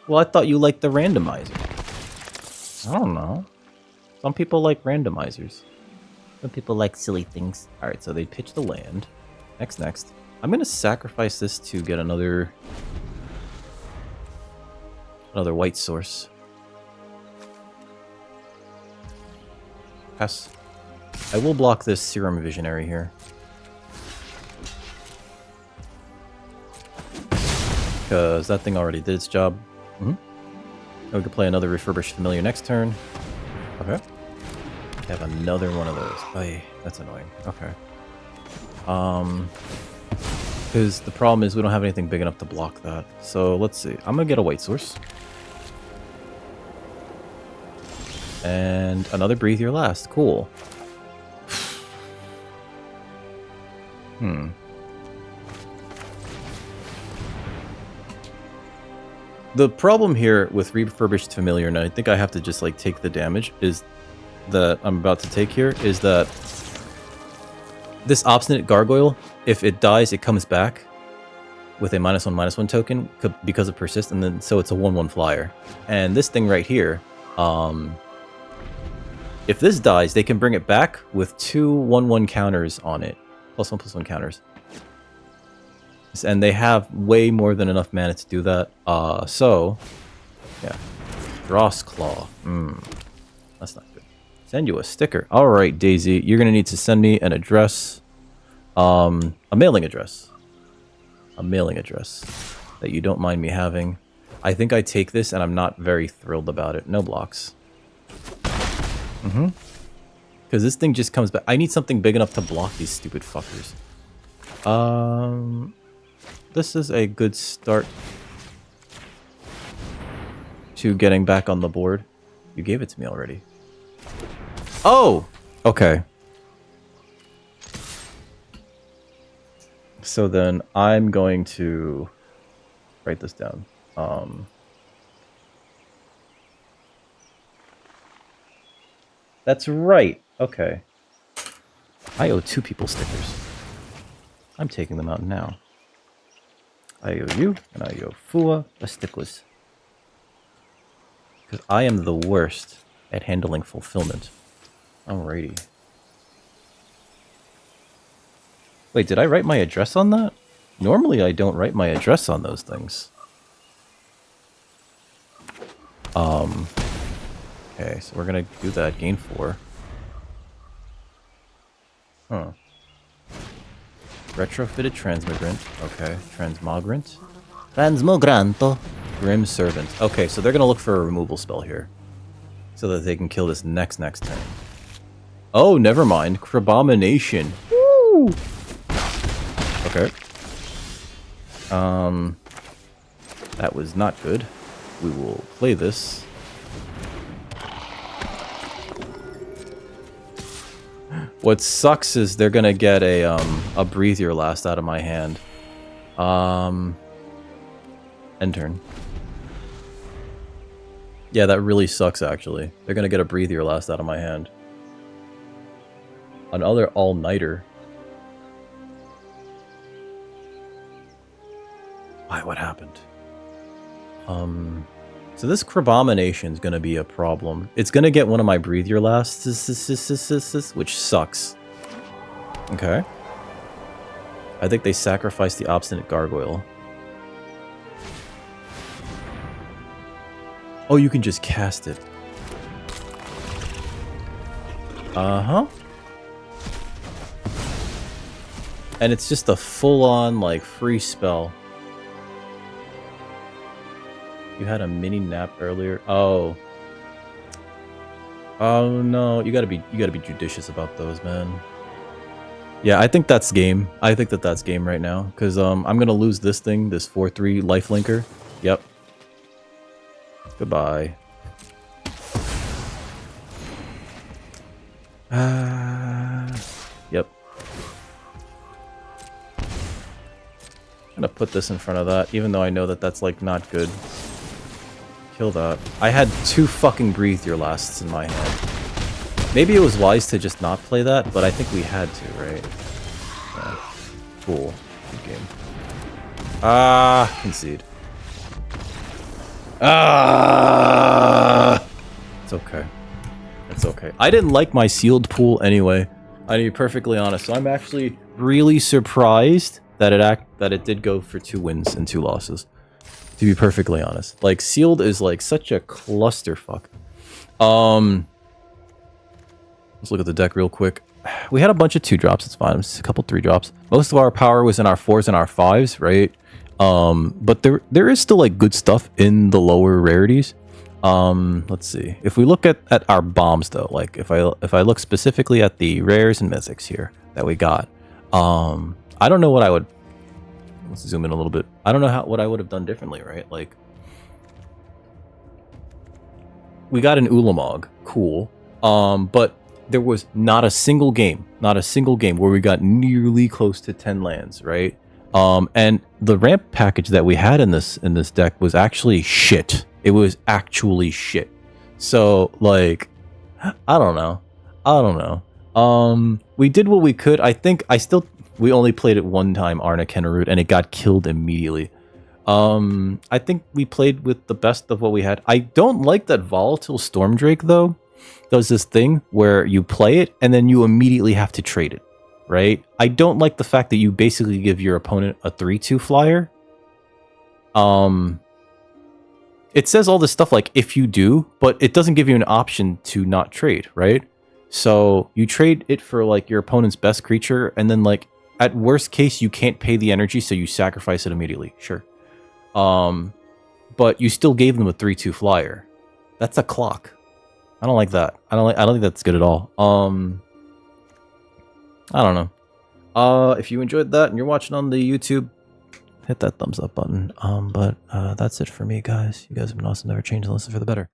Well, I thought you liked the randomizer. I don't know. Some people like randomizers. Some people like silly things. Alright, so they pitch the land. Next. I'm gonna sacrifice this to get another white source. Pass. I will block this Serum Visionary here. Because that thing already did its job. We could play another Refurbished Familiar next turn. Okay. We have another one of those. Ay, that's annoying. Okay. Because the problem is we don't have anything big enough to block that. So let's see. I'm gonna get a white source. And another Breathe Your Last. Cool. The problem here with Refurbished Familiar, and I think I have to just like take the damage, is that I'm about to take here, is that this Obstinate Gargoyle, if it dies, it comes back with a -1/-1 token because of Persist, and then so it's a 1/1 flyer. And this thing right here, if this dies, they can bring it back with 2 1/1 counters on it. +1/+1 counters. And they have way more than enough mana to do that. So, yeah. Dross Claw. That's not good. Send you a sticker. Alright, Daisy. You're going to need to send me an address. A mailing address. A mailing address that you don't mind me having. I think I take this and I'm not very thrilled about it. No blocks. Because this thing just comes back. I need something big enough to block these stupid fuckers. This is a good start to getting back on the board. You gave it to me already. Oh! Okay. So then I'm going to write this down. That's right. Okay. I owe 2 people stickers. I'm taking them out now. I owe you, and I owe Fua a stickless. Because I am the worst at handling fulfillment. Alrighty. Wait, did I write my address on that? Normally I don't write my address on those things. Okay, so we're gonna do that. Gain 4. Huh. Retrofitted Transmigrant. Okay. Transmogrant. Transmogranto. Grim Servant. Okay, so they're going to look for a removal spell here. So that they can kill this next turn. Oh, never mind. Crabomination. Woo! Okay. That was not good. We will play this. What sucks is they're gonna get a breathe your last out of my hand. End turn. Yeah, that really sucks, actually. They're gonna get a breathe your last out of my hand. Another all-nighter. Why, what happened? So this Crabomination is gonna be a problem. It's gonna get one of my breathe your last, which sucks. Okay. I think they sacrificed the Obstinate Gargoyle. Oh, you can just cast it. Uh-huh. And it's just a full-on, like, free spell. You had a mini nap earlier. Oh. Oh no, you gotta be judicious about those, man. Yeah, I think that's game. I think that's game right now. Because I'm gonna lose this thing, this 4/3 lifelinker. Yep. Goodbye. Yep. I'm gonna put this in front of that, even though I know that that's like not good. Kill that. I had 2 fucking breathe your lasts in my hand. Maybe it was wise to just not play that, but I think we had to, right? Yeah. Cool. Good game. Concede. It's okay. It's okay. I didn't like my sealed pool anyway. I need to be perfectly honest. So I'm actually really surprised that it did go for 2 wins and 2 losses. To be perfectly honest. Like, sealed is like such a clusterfuck. Let's look at the deck real quick. We had a bunch of 2-drops, it's fine. It's a couple 3-drops. Most of our power was in our 4s and our 5s, right? But there is still like good stuff in the lower rarities. Let's see. If we look at our bombs though, like if I look specifically at the rares and mythics here that we got, I don't know what I would. Let's zoom in a little bit. I don't know what I would have done differently, right? Like, we got an Ulamog, cool. But there was not a single game where we got nearly close to 10 lands, right? And the ramp package that we had in this deck was actually shit. It was actually shit. So, like, I don't know. We did what we could. I think we only played it one time, Arna Kennerut, and it got killed immediately. I think we played with the best of what we had. I don't like that Volatile Stormdrake, though. Does this thing where you play it, and then you immediately have to trade it, right? I don't like the fact that you basically give your opponent a 3/2 flyer. It says all this stuff like, if you do, but it doesn't give you an option to not trade, right? So you trade it for, like, your opponent's best creature, and then, like, at worst case, you can't pay the energy, so you sacrifice it immediately. Sure. But you still gave them a 3/2 flyer. That's a clock. I don't like that. I don't think that's good at all. I don't know. If you enjoyed that and you're watching on the YouTube, hit that thumbs up button. But that's it for me, guys. You guys have been awesome. Never change and listen for the better.